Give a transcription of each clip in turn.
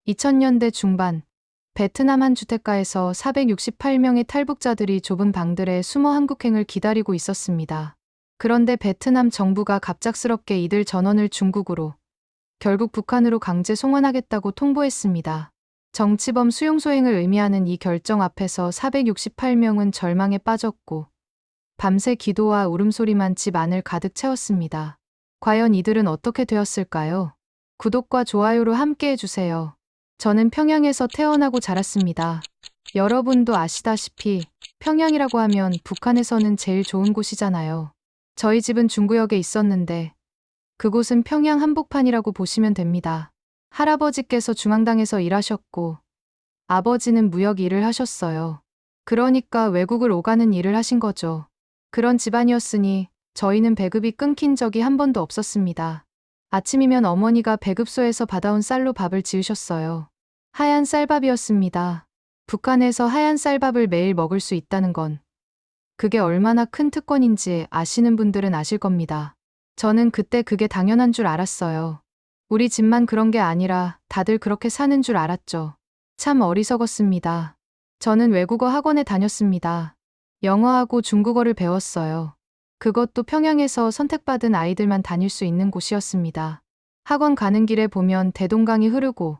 2000년대 중반, 베트남 한 주택가에서 468명의 탈북자들이 좁은 방들에 숨어 한국행을 기다리고 있었습니다. 그런데 베트남 정부가 갑작스럽게 이들 전원을 중국으로, 결국 북한으로 강제 송환하겠다고 통보했습니다. 정치범 수용 소행을 의미하는 이 결정 앞에서 468명은 절망에 빠졌고, 밤새 기도와 울음소리만 집 안을 가득 채웠습니다. 과연 이들은 어떻게 되었을까요? 구독과 좋아요로 함께 해주세요. 저는 평양에서 태어나고 자랐습니다. 여러분도 아시다시피 평양이라고 하면 북한에서는 제일 좋은 곳이잖아요. 저희 집은 중구역에 있었는데 그곳은 평양 한복판이라고 보시면 됩니다. 할아버지께서 중앙당에서 일하셨고 아버지는 무역 일을 하셨어요. 그러니까 외국을 오가는 일을 하신 거죠. 그런 집안이었으니 저희는 배급이 끊긴 적이 한 번도 없었습니다. 아침이면 어머니가 배급소에서 받아온 쌀로 밥을 지으셨어요. 하얀 쌀밥이었습니다. 북한에서 하얀 쌀밥을 매일 먹을 수 있다는 건 그게 얼마나 큰 특권인지 아시는 분들은 아실 겁니다. 저는 그때 그게 당연한 줄 알았어요. 우리 집만 그런 게 아니라 다들 그렇게 사는 줄 알았죠. 참 어리석었습니다. 저는 외국어 학원에 다녔습니다. 영어하고 중국어를 배웠어요. 그것도 평양에서 선택받은 아이들만 다닐 수 있는 곳이었습니다. 학원 가는 길에 보면 대동강이 흐르고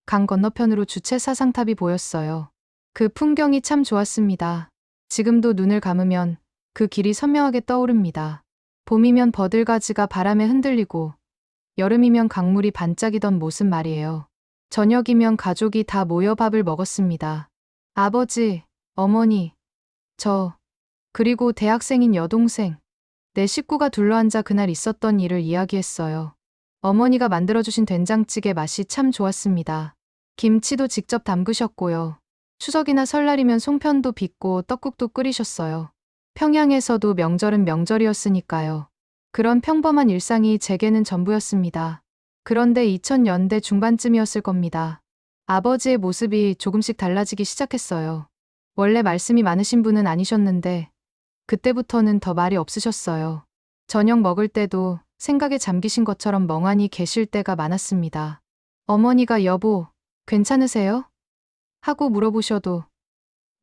강 건너편으로 주체 사상탑이 보였어요. 그 풍경이 참 좋았습니다. 지금도 눈을 감으면 그 길이 선명하게 떠오릅니다. 봄이면 버들가지가 바람에 흔들리고 여름이면 강물이 반짝이던 모습 말이에요. 저녁이면 가족이 다 모여 밥을 먹었습니다. 아버지, 어머니, 저, 그리고 대학생인 여동생, 내 식구가 둘러앉아 그날 있었던 일을 이야기했어요. 어머니가 만들어주신 된장찌개 맛이 참 좋았습니다. 김치도 직접 담그셨고요. 추석이나 설날이면 송편도 빚고 떡국도 끓이셨어요. 평양에서도 명절은 명절이었으니까요. 그런 평범한 일상이 제게는 전부였습니다. 그런데 2000년대 중반쯤이었을 겁니다. 아버지의 모습이 조금씩 달라지기 시작했어요. 원래 말씀이 많으신 분은 아니셨는데 그때부터는 더 말이 없으셨어요. 저녁 먹을 때도 생각에 잠기신 것처럼 멍하니 계실 때가 많았습니다. 어머니가 여보, 괜찮으세요? 하고 물어보셔도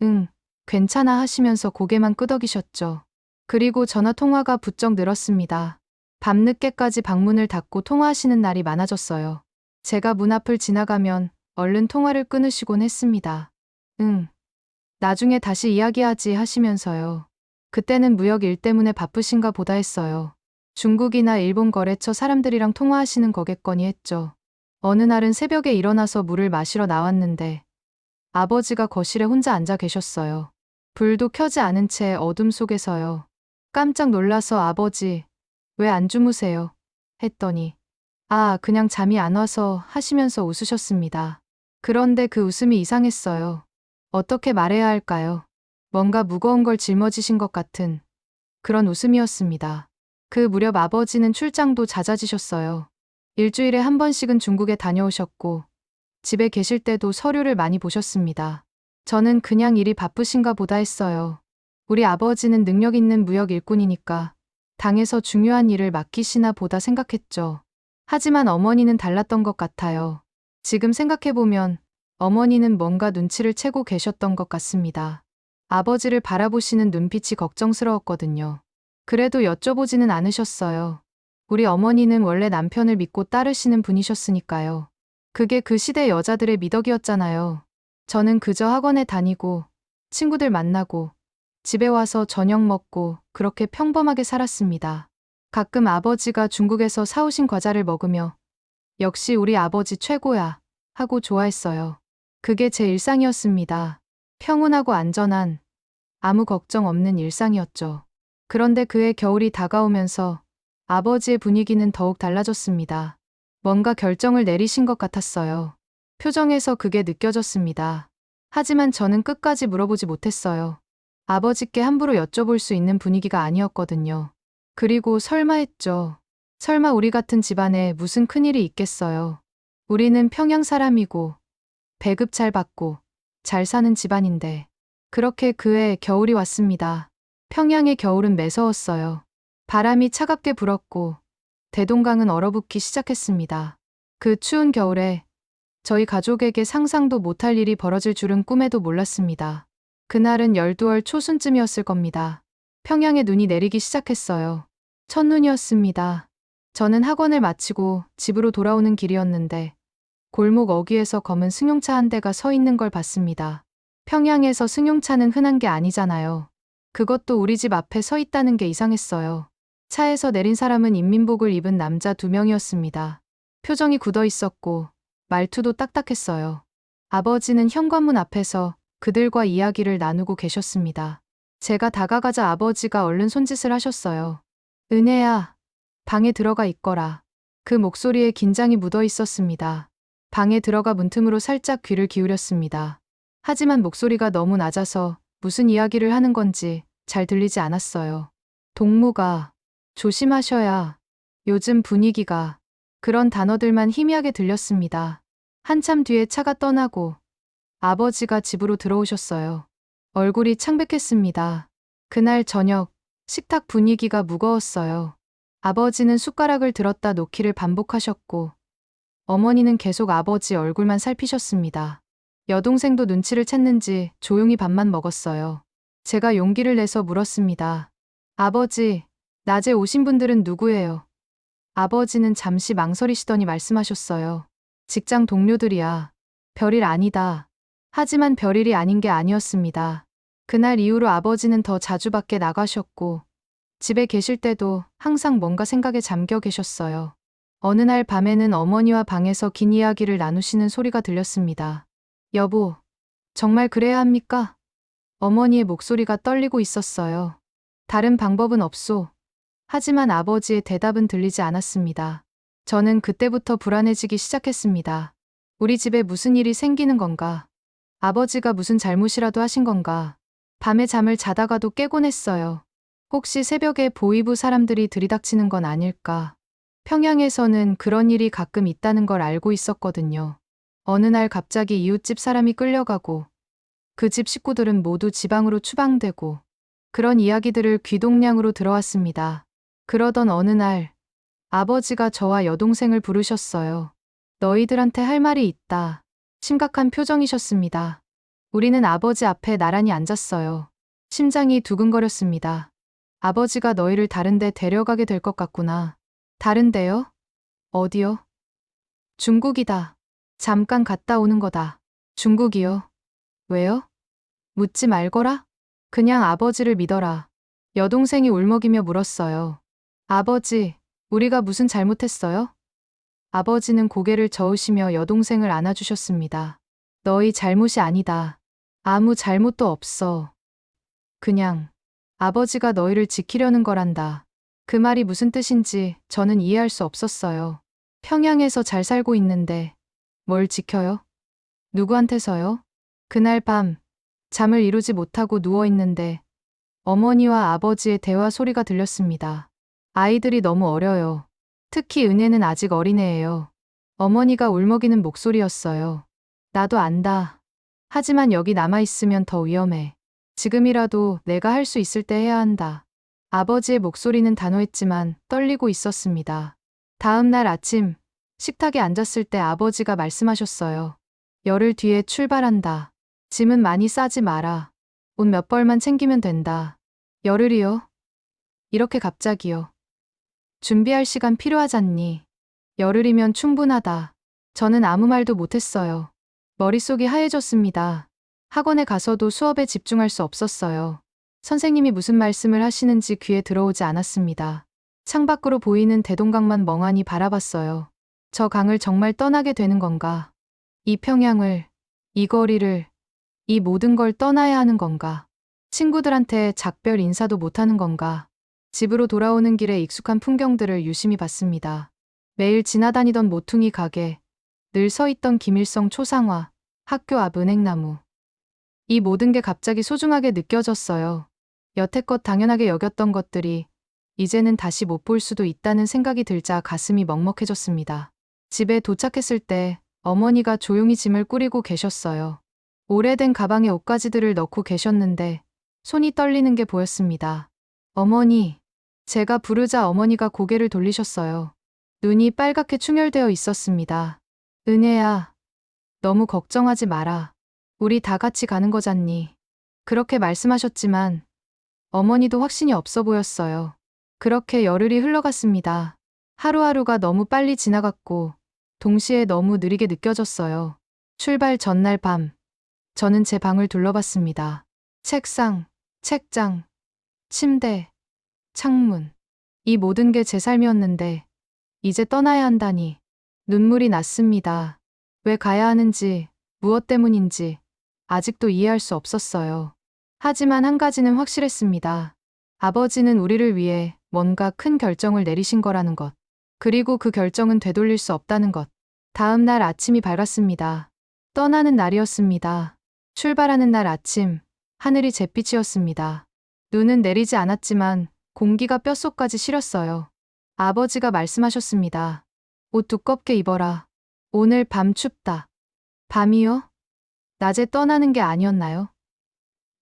응, 괜찮아 하시면서 고개만 끄덕이셨죠. 그리고 전화 통화가 부쩍 늘었습니다. 밤늦게까지 방문을 닫고 통화하시는 날이 많아졌어요. 제가 문 앞을 지나가면 얼른 통화를 끊으시곤 했습니다. 응, 나중에 다시 이야기하지 하시면서요. 그때는 무역 일 때문에 바쁘신가 보다 했어요. 중국이나 일본 거래처 사람들이랑 통화하시는 거겠거니 했죠. 어느 날은 새벽에 일어나서 물을 마시러 나왔는데 아버지가 거실에 혼자 앉아 계셨어요. 불도 켜지 않은 채 어둠 속에서요. 깜짝 놀라서 아버지, 왜 안 주무세요? 했더니 아, 그냥 잠이 안 와서 하시면서 웃으셨습니다. 그런데 그 웃음이 이상했어요. 어떻게 말해야 할까요? 뭔가 무거운 걸 짊어지신 것 같은 그런 웃음이었습니다. 그 무렵 아버지는 출장도 잦아지셨어요. 일주일에 한 번씩은 중국에 다녀오셨고 집에 계실 때도 서류를 많이 보셨습니다. 저는 그냥 일이 바쁘신가 보다 했어요. 우리 아버지는 능력 있는 무역 일꾼이니까 당에서 중요한 일을 맡기시나 보다 생각했죠. 하지만 어머니는 달랐던 것 같아요. 지금 생각해보면 어머니는 뭔가 눈치를 채고 계셨던 것 같습니다. 아버지를 바라보시는 눈빛이 걱정스러웠거든요. 그래도 여쭤보지는 않으셨어요. 우리 어머니는 원래 남편을 믿고 따르시는 분이셨으니까요. 그게 그 시대 여자들의 미덕이었잖아요. 저는 그저 학원에 다니고 친구들 만나고 집에 와서 저녁 먹고 그렇게 평범하게 살았습니다. 가끔 아버지가 중국에서 사오신 과자를 먹으며 역시 우리 아버지 최고야 하고 좋아했어요. 그게 제 일상이었습니다. 평온하고 안전한 아무 걱정 없는 일상이었죠. 그런데 그해 겨울이 다가오면서 아버지의 분위기는 더욱 달라졌습니다. 뭔가 결정을 내리신 것 같았어요. 표정에서 그게 느껴졌습니다. 하지만 저는 끝까지 물어보지 못했어요. 아버지께 함부로 여쭤볼 수 있는 분위기가 아니었거든요. 그리고 설마 했죠. 설마 우리 같은 집안에 무슨 큰일이 있겠어요. 우리는 평양 사람이고 배급 잘 받고 잘 사는 집안인데. 그렇게 그해 겨울이 왔습니다. 평양의 겨울은 매서웠어요. 바람이 차갑게 불었고 대동강은 얼어붙기 시작했습니다. 그 추운 겨울에 저희 가족에게 상상도 못할 일이 벌어질 줄은 꿈에도 몰랐습니다. 그날은 12월 초순쯤이었을 겁니다. 평양에 눈이 내리기 시작했어요. 첫눈이었습니다. 저는 학원을 마치고 집으로 돌아오는 길이었는데 골목 어귀에서 검은 승용차 한 대가 서 있는 걸 봤습니다. 평양에서 승용차는 흔한 게 아니잖아요. 그것도 우리 집 앞에 서 있다는 게 이상했어요. 차에서 내린 사람은 인민복을 입은 남자 2명이었습니다. 표정이 굳어 있었고 말투도 딱딱했어요. 아버지는 현관문 앞에서 그들과 이야기를 나누고 계셨습니다. 제가 다가가자 아버지가 얼른 손짓을 하셨어요. 은혜야, 방에 들어가 있거라. 그 목소리에 긴장이 묻어 있었습니다. 방에 들어가 문틈으로 살짝 귀를 기울였습니다. 하지만 목소리가 너무 낮아서 무슨 이야기를 하는 건지 잘 들리지 않았어요. 동무가 조심하셔야 요즘 분위기가 그런 단어들만 희미하게 들렸습니다. 한참 뒤에 차가 떠나고 아버지가 집으로 들어오셨어요. 얼굴이 창백했습니다. 그날 저녁 식탁 분위기가 무거웠어요. 아버지는 숟가락을 들었다 놓기를 반복하셨고 어머니는 계속 아버지 얼굴만 살피셨습니다. 여동생도 눈치를 챘는지 조용히 밥만 먹었어요. 제가 용기를 내서 물었습니다. 아버지, 낮에 오신 분들은 누구예요? 아버지는 잠시 망설이시더니 말씀하셨어요. 직장 동료들이야. 별일 아니다. 하지만 별일이 아닌 게 아니었습니다. 그날 이후로 아버지는 더 자주 밖에 나가셨고 집에 계실 때도 항상 뭔가 생각에 잠겨 계셨어요. 어느 날 밤에는 어머니와 방에서 긴 이야기를 나누시는 소리가 들렸습니다. 여보, 정말 그래야 합니까? 어머니의 목소리가 떨리고 있었어요. 다른 방법은 없소. 하지만 아버지의 대답은 들리지 않았습니다. 저는 그때부터 불안해지기 시작했습니다. 우리 집에 무슨 일이 생기는 건가? 아버지가 무슨 잘못이라도 하신 건가? 밤에 잠을 자다가도 깨곤 했어요. 혹시 새벽에 보이부 사람들이 들이닥치는 건 아닐까? 평양에서는 그런 일이 가끔 있다는 걸 알고 있었거든요. 어느 날 갑자기 이웃집 사람이 끌려가고 그 집 식구들은 모두 지방으로 추방되고 그런 이야기들을 귀동냥으로 들어왔습니다. 그러던 어느 날 아버지가 저와 여동생을 부르셨어요. 너희들한테 할 말이 있다. 심각한 표정이셨습니다. 우리는 아버지 앞에 나란히 앉았어요. 심장이 두근거렸습니다. 아버지가 너희를 다른 데 데려가게 될 것 같구나. 다른 데요? 어디요? 중국이다. 잠깐 갔다 오는 거다. 중국이요? 왜요? 묻지 말거라? 그냥 아버지를 믿어라. 여동생이 울먹이며 물었어요. 아버지, 우리가 무슨 잘못했어요? 아버지는 고개를 저으시며 여동생을 안아주셨습니다. 너희 잘못이 아니다. 아무 잘못도 없어. 그냥 아버지가 너희를 지키려는 거란다. 그 말이 무슨 뜻인지 저는 이해할 수 없었어요. 평양에서 잘 살고 있는데 뭘 지켜요? 누구한테서요? 그날 밤 잠을 이루지 못하고 누워있는데 어머니와 아버지의 대화 소리가 들렸습니다. 아이들이 너무 어려요. 특히 은혜는 아직 어린애예요. 어머니가 울먹이는 목소리였어요. 나도 안다. 하지만 여기 남아있으면 더 위험해. 지금이라도 내가 할 수 있을 때 해야 한다. 아버지의 목소리는 단호했지만 떨리고 있었습니다. 다음 날 아침 식탁에 앉았을 때 아버지가 말씀하셨어요. 열흘 뒤에 출발한다. 짐은 많이 싸지 마라. 옷 몇 벌만 챙기면 된다. 열흘이요? 이렇게 갑자기요. 준비할 시간 필요하잖니. 열흘이면 충분하다. 저는 아무 말도 못했어요. 머릿속이 하얘졌습니다. 학원에 가서도 수업에 집중할 수 없었어요. 선생님이 무슨 말씀을 하시는지 귀에 들어오지 않았습니다. 창밖으로 보이는 대동강만 멍하니 바라봤어요. 저 강을 정말 떠나게 되는 건가? 이 평양을, 이 거리를, 이 모든 걸 떠나야 하는 건가? 친구들한테 작별 인사도 못하는 건가? 집으로 돌아오는 길에 익숙한 풍경들을 유심히 봤습니다. 매일 지나다니던 모퉁이 가게, 늘 서 있던 김일성 초상화, 학교 앞 은행나무. 이 모든 게 갑자기 소중하게 느껴졌어요. 여태껏 당연하게 여겼던 것들이 이제는 다시 못 볼 수도 있다는 생각이 들자 가슴이 먹먹해졌습니다. 집에 도착했을 때 어머니가 조용히 짐을 꾸리고 계셨어요. 오래된 가방에 옷가지들을 넣고 계셨는데 손이 떨리는 게 보였습니다. 어머니, 제가 부르자 어머니가 고개를 돌리셨어요. 눈이 빨갛게 충혈되어 있었습니다. 은혜야, 너무 걱정하지 마라. 우리 다 같이 가는 거잖니. 그렇게 말씀하셨지만 어머니도 확신이 없어 보였어요. 그렇게 열흘이 흘러갔습니다. 하루하루가 너무 빨리 지나갔고 동시에 너무 느리게 느껴졌어요. 출발 전날 밤, 저는 제 방을 둘러봤습니다. 책상, 책장, 침대, 창문. 이 모든 게 제 삶이었는데 이제 떠나야 한다니 눈물이 났습니다. 왜 가야 하는지, 무엇 때문인지 아직도 이해할 수 없었어요. 하지만 한 가지는 확실했습니다. 아버지는 우리를 위해 뭔가 큰 결정을 내리신 거라는 것. 그리고 그 결정은 되돌릴 수 없다는 것. 다음 날 아침이 밝았습니다. 떠나는 날이었습니다. 출발하는 날 아침, 하늘이 잿빛이었습니다. 눈은 내리지 않았지만 공기가 뼛속까지 시렸어요. 아버지가 말씀하셨습니다. 옷 두껍게 입어라. 오늘 밤 춥다. 밤이요? 낮에 떠나는 게 아니었나요?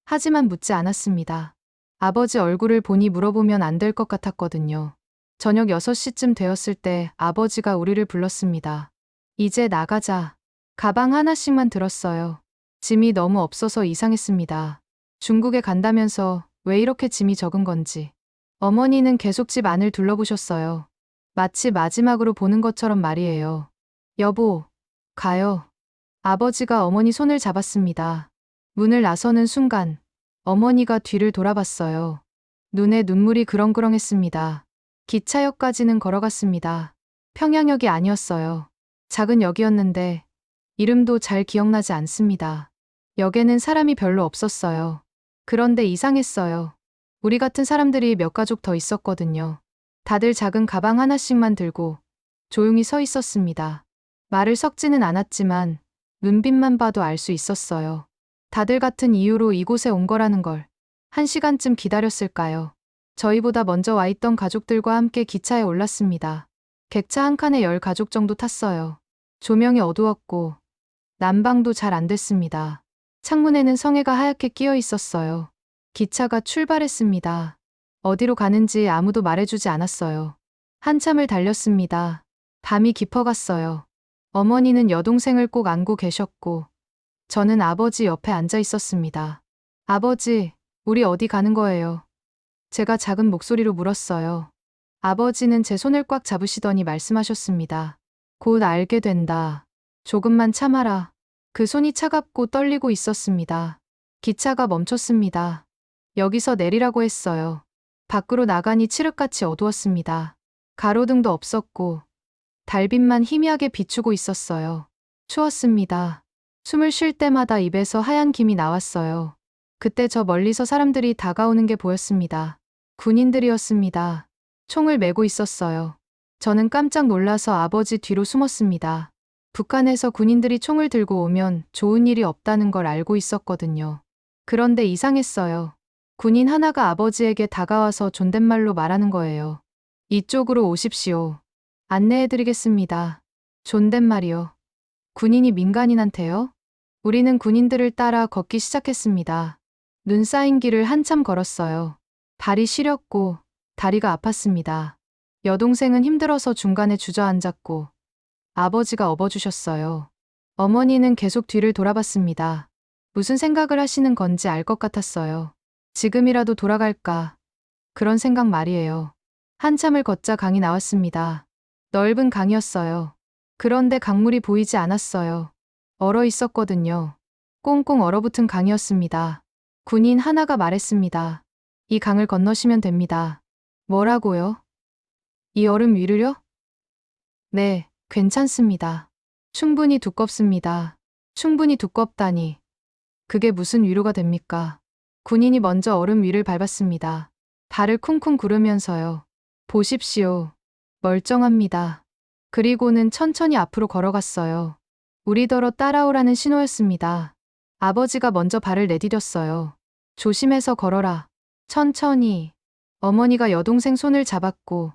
하지만 묻지 않았습니다. 아버지 얼굴을 보니 물어보면 안 될 것 같았거든요. 저녁 6시쯤 되었을 때 아버지가 우리를 불렀습니다. 이제 나가자. 가방 하나씩만 들었어요. 짐이 너무 없어서 이상했습니다. 중국에 간다면서 왜 이렇게 짐이 적은 건지. 어머니는 계속 집 안을 둘러보셨어요. 마치 마지막으로 보는 것처럼 말이에요. 여보, 가요. 아버지가 어머니 손을 잡았습니다. 문을 나서는 순간 어머니가 뒤를 돌아봤어요. 눈에 눈물이 그렁그렁했습니다. 기차역까지는 걸어갔습니다. 평양역이 아니었어요. 작은 역이었는데 이름도 잘 기억나지 않습니다. 역에는 사람이 별로 없었어요. 그런데 이상했어요. 우리 같은 사람들이 몇 가족 더 있었거든요. 다들 작은 가방 하나씩만 들고 조용히 서 있었습니다. 말을 섞지는 않았지만 눈빛만 봐도 알 수 있었어요. 다들 같은 이유로 이곳에 온 거라는 걸. 1시간쯤 기다렸을까요? 저희보다 먼저 와 있던 가족들과 함께 기차에 올랐습니다. 객차 한 칸에 10가족 정도 탔어요. 조명이 어두웠고 난방도 잘 안 됐습니다. 창문에는 성에가 하얗게 끼어 있었어요. 기차가 출발했습니다. 어디로 가는지 아무도 말해주지 않았어요. 한참을 달렸습니다. 밤이 깊어갔어요. 어머니는 여동생을 꼭 안고 계셨고 저는 아버지 옆에 앉아 있었습니다. 아버지, 우리 어디 가는 거예요? 제가 작은 목소리로 물었어요. 아버지는 제 손을 꽉 잡으시더니 말씀하셨습니다. 곧 알게 된다. 조금만 참아라. 그 손이 차갑고 떨리고 있었습니다. 기차가 멈췄습니다. 여기서 내리라고 했어요. 밖으로 나가니 칠흑같이 어두웠습니다. 가로등도 없었고 달빛만 희미하게 비추고 있었어요. 추웠습니다. 숨을 쉴 때마다 입에서 하얀 김이 나왔어요. 그때 저 멀리서 사람들이 다가오는 게 보였습니다. 군인들이었습니다. 총을 메고 있었어요. 저는 깜짝 놀라서 아버지 뒤로 숨었습니다. 북한에서 군인들이 총을 들고 오면 좋은 일이 없다는 걸 알고 있었거든요. 그런데 이상했어요. 군인 하나가 아버지에게 다가와서 존댓말로 말하는 거예요. 이쪽으로 오십시오. 안내해드리겠습니다. 존댓말이요. 군인이 민간인한테요? 우리는 군인들을 따라 걷기 시작했습니다. 눈 쌓인 길을 한참 걸었어요. 발이 시렸고 다리가 아팠습니다. 여동생은 힘들어서 중간에 주저앉았고 아버지가 업어주셨어요. 어머니는 계속 뒤를 돌아봤습니다. 무슨 생각을 하시는 건지 알 것 같았어요. 지금이라도 돌아갈까? 그런 생각 말이에요. 한참을 걷자 강이 나왔습니다. 넓은 강이었어요. 그런데 강물이 보이지 않았어요. 얼어 있었거든요. 꽁꽁 얼어붙은 강이었습니다. 군인 하나가 말했습니다. 이 강을 건너시면 됩니다. 뭐라고요? 이 얼음 위를요? 네, 괜찮습니다. 충분히 두껍습니다. 충분히 두껍다니. 그게 무슨 위로가 됩니까? 군인이 먼저 얼음 위를 밟았습니다. 발을 쿵쿵 구르면서요. 보십시오. 멀쩡합니다. 그리고는 천천히 앞으로 걸어갔어요. 우리더러 따라오라는 신호였습니다. 아버지가 먼저 발을 내디뎠어요. 조심해서 걸어라. 천천히. 어머니가 여동생 손을 잡았고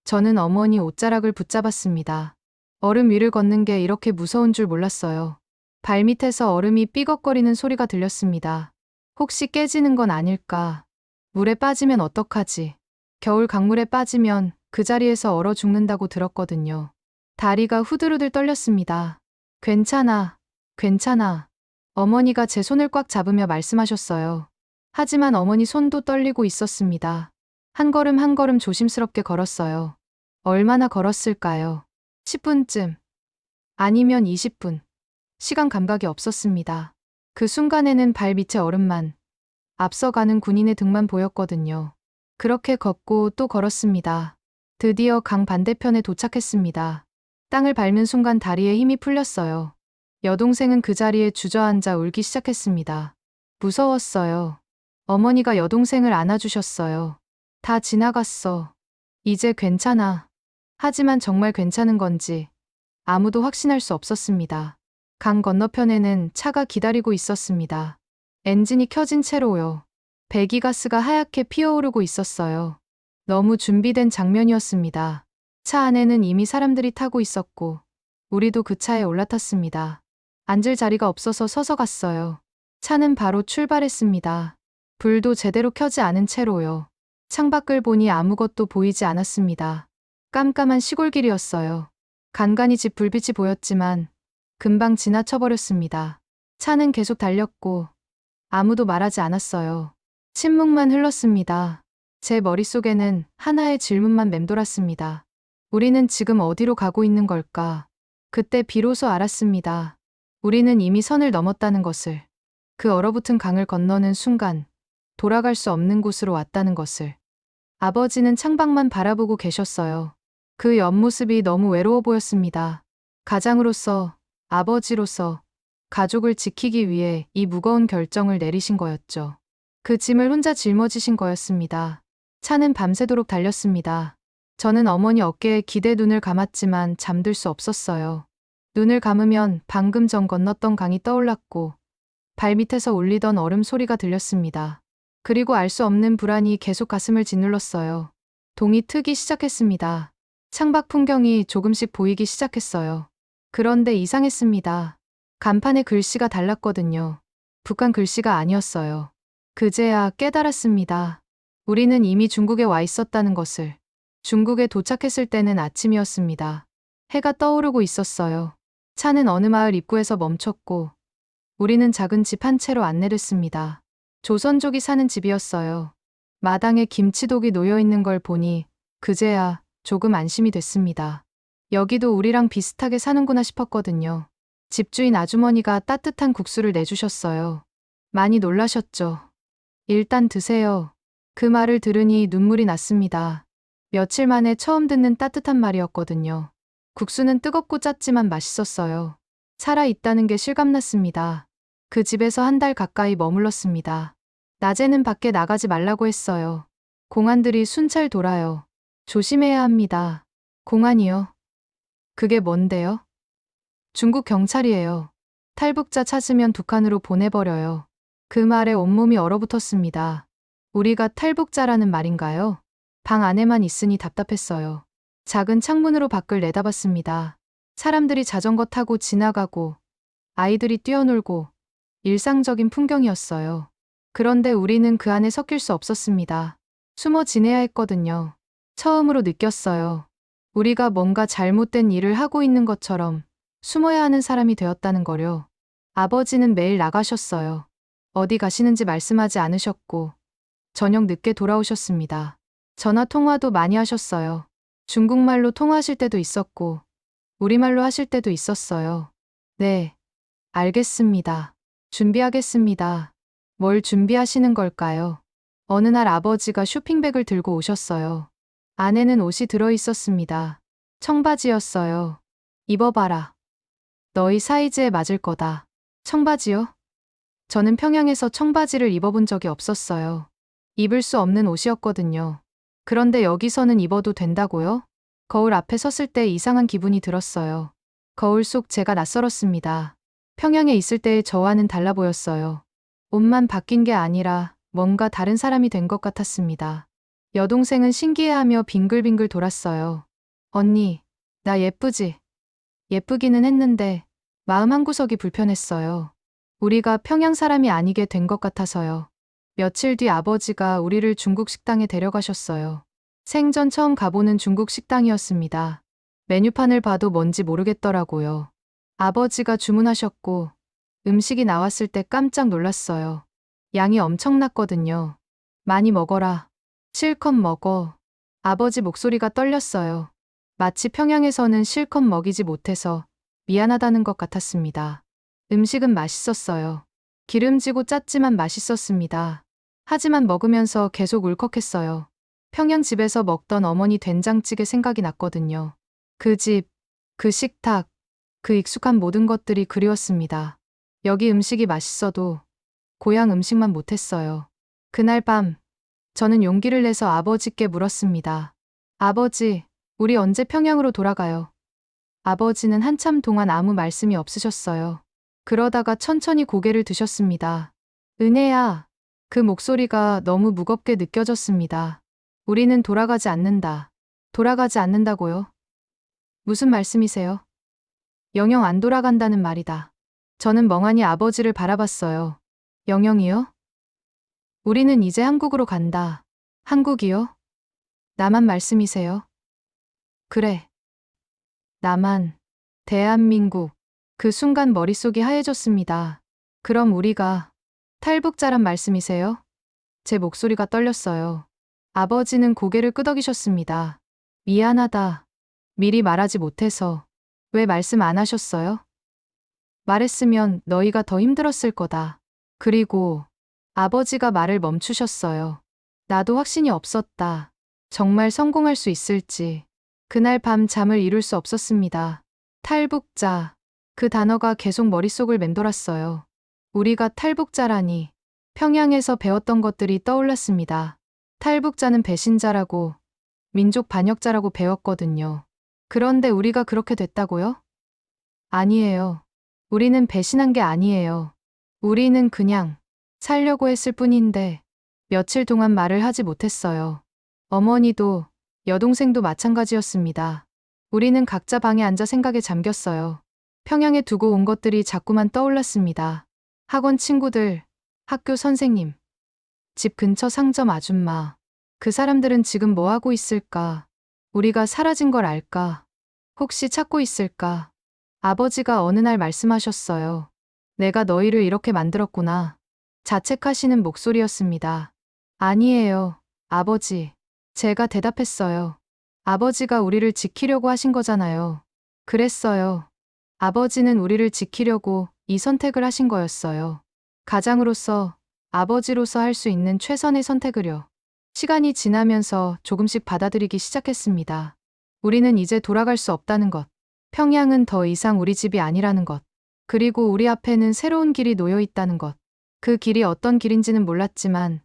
저는 어머니 옷자락을 붙잡았습니다. 얼음 위를 걷는 게 이렇게 무서운 줄 몰랐어요. 발밑에서 얼음이 삐걱거리는 소리가 들렸습니다. 혹시 깨지는 건 아닐까? 물에 빠지면 어떡하지? 겨울 강물에 빠지면 그 자리에서 얼어 죽는다고 들었거든요. 다리가 후들후들 떨렸습니다. 괜찮아. 괜찮아. 어머니가 제 손을 꽉 잡으며 말씀하셨어요. 하지만 어머니 손도 떨리고 있었습니다. 한 걸음 한 걸음 조심스럽게 걸었어요. 얼마나 걸었을까요? 10분쯤. 아니면 20분. 시간 감각이 없었습니다. 그 순간에는 발 밑에 얼음만, 앞서가는 군인의 등만 보였거든요. 그렇게 걷고 또 걸었습니다. 드디어 강 반대편에 도착했습니다. 땅을 밟는 순간 다리에 힘이 풀렸어요. 여동생은 그 자리에 주저앉아 울기 시작했습니다. 무서웠어요. 어머니가 여동생을 안아주셨어요. 다 지나갔어. 이제 괜찮아. 하지만 정말 괜찮은 건지 아무도 확신할 수 없었습니다. 강 건너편에는 차가 기다리고 있었습니다. 엔진이 켜진 채로요. 배기가스가 하얗게 피어오르고 있었어요. 너무 준비된 장면이었습니다. 차 안에는 이미 사람들이 타고 있었고, 우리도 그 차에 올라탔습니다. 앉을 자리가 없어서 서서 갔어요. 차는 바로 출발했습니다. 불도 제대로 켜지 않은 채로요. 창밖을 보니 아무것도 보이지 않았습니다. 깜깜한 시골길이었어요. 간간이 집 불빛이 보였지만 금방 지나쳐버렸습니다. 차는 계속 달렸고 아무도 말하지 않았어요. 침묵만 흘렀습니다. 제 머릿속에는 하나의 질문만 맴돌았습니다. 우리는 지금 어디로 가고 있는 걸까? 그때 비로소 알았습니다. 우리는 이미 선을 넘었다는 것을. 그 얼어붙은 강을 건너는 순간 돌아갈 수 없는 곳으로 왔다는 것을. 아버지는 창밖만 바라보고 계셨어요. 그 옆모습이 너무 외로워 보였습니다. 가장으로서, 아버지로서, 가족을 지키기 위해 이 무거운 결정을 내리신 거였죠. 그 짐을 혼자 짊어지신 거였습니다. 차는 밤새도록 달렸습니다. 저는 어머니 어깨에 기대 눈을 감았지만 잠들 수 없었어요. 눈을 감으면 방금 전 건넜던 강이 떠올랐고 발밑에서 울리던 얼음 소리가 들렸습니다. 그리고 알 수 없는 불안이 계속 가슴을 짓눌렀어요. 동이 트기 시작했습니다. 창밖 풍경이 조금씩 보이기 시작했어요. 그런데 이상했습니다. 간판에 글씨가 달랐거든요. 북한 글씨가 아니었어요. 그제야 깨달았습니다. 우리는 이미 중국에 와 있었다는 것을. 중국에 도착했을 때는 아침이었습니다. 해가 떠오르고 있었어요. 차는 어느 마을 입구에서 멈췄고 우리는 작은 집 한 채로 안내됐습니다. 조선족이 사는 집이었어요. 마당에 김치독이 놓여있는 걸 보니 그제야 조금 안심이 됐습니다. 여기도 우리랑 비슷하게 사는구나 싶었거든요. 집주인 아주머니가 따뜻한 국수를 내주셨어요. 많이 놀라셨죠. 일단 드세요. 그 말을 들으니 눈물이 났습니다. 며칠 만에 처음 듣는 따뜻한 말이었거든요. 국수는 뜨겁고 짰지만 맛있었어요. 살아있다는 게 실감났습니다. 그 집에서 한 달 가까이 머물렀습니다. 낮에는 밖에 나가지 말라고 했어요. 공안들이 순찰 돌아요. 조심해야 합니다. 공안이요? 그게 뭔데요? 중국 경찰이에요. 탈북자 찾으면 북한으로 보내버려요. 그 말에 온몸이 얼어붙었습니다. 우리가 탈북자라는 말인가요? 방 안에만 있으니 답답했어요. 작은 창문으로 밖을 내다봤습니다. 사람들이 자전거 타고 지나가고 아이들이 뛰어놀고 일상적인 풍경이었어요. 그런데 우리는 그 안에 섞일 수 없었습니다. 숨어 지내야 했거든요. 처음으로 느꼈어요. 우리가 뭔가 잘못된 일을 하고 있는 것처럼 숨어야 하는 사람이 되었다는 거요. 아버지는 매일 나가셨어요. 어디 가시는지 말씀하지 않으셨고 저녁 늦게 돌아오셨습니다. 전화 통화도 많이 하셨어요. 중국말로 통화하실 때도 있었고 우리말로 하실 때도 있었어요. 네, 알겠습니다. 준비하겠습니다. 뭘 준비하시는 걸까요? 어느 날 아버지가 쇼핑백을 들고 오셨어요. 안에는 옷이 들어 있었습니다. 청바지였어요. 입어봐라. 너희 사이즈에 맞을 거다. 청바지요? 저는 평양에서 청바지를 입어본 적이 없었어요. 입을 수 없는 옷이었거든요. 그런데 여기서는 입어도 된다고요? 거울 앞에 섰을 때 이상한 기분이 들었어요. 거울 속 제가 낯설었습니다. 평양에 있을 때의 저와는 달라 보였어요. 옷만 바뀐 게 아니라 뭔가 다른 사람이 된 것 같았습니다. 여동생은 신기해하며 빙글빙글 돌았어요. 언니, 나 예쁘지? 예쁘기는 했는데 마음 한구석이 불편했어요. 우리가 평양 사람이 아니게 된 것 같아서요. 며칠 뒤 아버지가 우리를 중국 식당에 데려가셨어요. 생전 처음 가보는 중국 식당이었습니다. 메뉴판을 봐도 뭔지 모르겠더라고요. 아버지가 주문하셨고 음식이 나왔을 때 깜짝 놀랐어요. 양이 엄청났거든요. 많이 먹어라. 실컷 먹어. 아버지 목소리가 떨렸어요. 마치 평양에서는 실컷 먹이지 못해서 미안하다는 것 같았습니다. 음식은 맛있었어요. 기름지고 짰지만 맛있었습니다. 하지만 먹으면서 계속 울컥했어요. 평양 집에서 먹던 어머니 된장찌개 생각이 났거든요. 그 집, 그 식탁, 그 익숙한 모든 것들이 그리웠습니다. 여기 음식이 맛있어도 고향 음식만 못했어요. 그날 밤, 저는 용기를 내서 아버지께 물었습니다. 아버지, 우리 언제 평양으로 돌아가요? 아버지는 한참 동안 아무 말씀이 없으셨어요. 그러다가 천천히 고개를 드셨습니다. 은혜야, 그 목소리가 너무 무겁게 느껴졌습니다. 우리는 돌아가지 않는다. 돌아가지 않는다고요? 무슨 말씀이세요? 영영 안 돌아간다는 말이다. 저는 멍하니 아버지를 바라봤어요. 영영이요? 우리는 이제 한국으로 간다. 한국이요? 나만 말씀이세요? 그래. 나만. 대한민국. 그 순간 머릿속이 하얘졌습니다. 그럼 우리가 탈북자란 말씀이세요? 제 목소리가 떨렸어요. 아버지는 고개를 끄덕이셨습니다. 미안하다. 미리 말하지 못해서. 왜 말씀 안 하셨어요? 말했으면 너희가 더 힘들었을 거다. 그리고 아버지가 말을 멈추셨어요. 나도 확신이 없었다. 정말 성공할 수 있을지. 그날 밤 잠을 이룰 수 없었습니다. 탈북자. 그 단어가 계속 머릿속을 맴돌았어요. 우리가 탈북자라니. 평양에서 배웠던 것들이 떠올랐습니다. 탈북자는 배신자라고, 민족 반역자라고 배웠거든요. 그런데 우리가 그렇게 됐다고요? 아니에요. 우리는 배신한 게 아니에요. 우리는 그냥 살려고 했을 뿐인데 며칠 동안 말을 하지 못했어요. 어머니도 여동생도 마찬가지였습니다. 우리는 각자 방에 앉아 생각에 잠겼어요. 평양에 두고 온 것들이 자꾸만 떠올랐습니다. 학원 친구들, 학교 선생님, 집 근처 상점 아줌마. 그 사람들은 지금 뭐 하고 있을까? 우리가 사라진 걸 알까? 혹시 찾고 있을까? 아버지가 어느 날 말씀하셨어요. 내가 너희를 이렇게 만들었구나. 자책하시는 목소리였습니다. 아니에요, 아버지. 제가 대답했어요. 아버지가 우리를 지키려고 하신 거잖아요. 그랬어요. 아버지는 우리를 지키려고 이 선택을 하신 거였어요. 가장으로서, 아버지로서 할 수 있는 최선의 선택을요. 시간이 지나면서 조금씩 받아들이기 시작했습니다. 우리는 이제 돌아갈 수 없다는 것. 평양은 더 이상 우리 집이 아니라는 것. 그리고 우리 앞에는 새로운 길이 놓여 있다는 것. 그 길이 어떤 길인지는 몰랐지만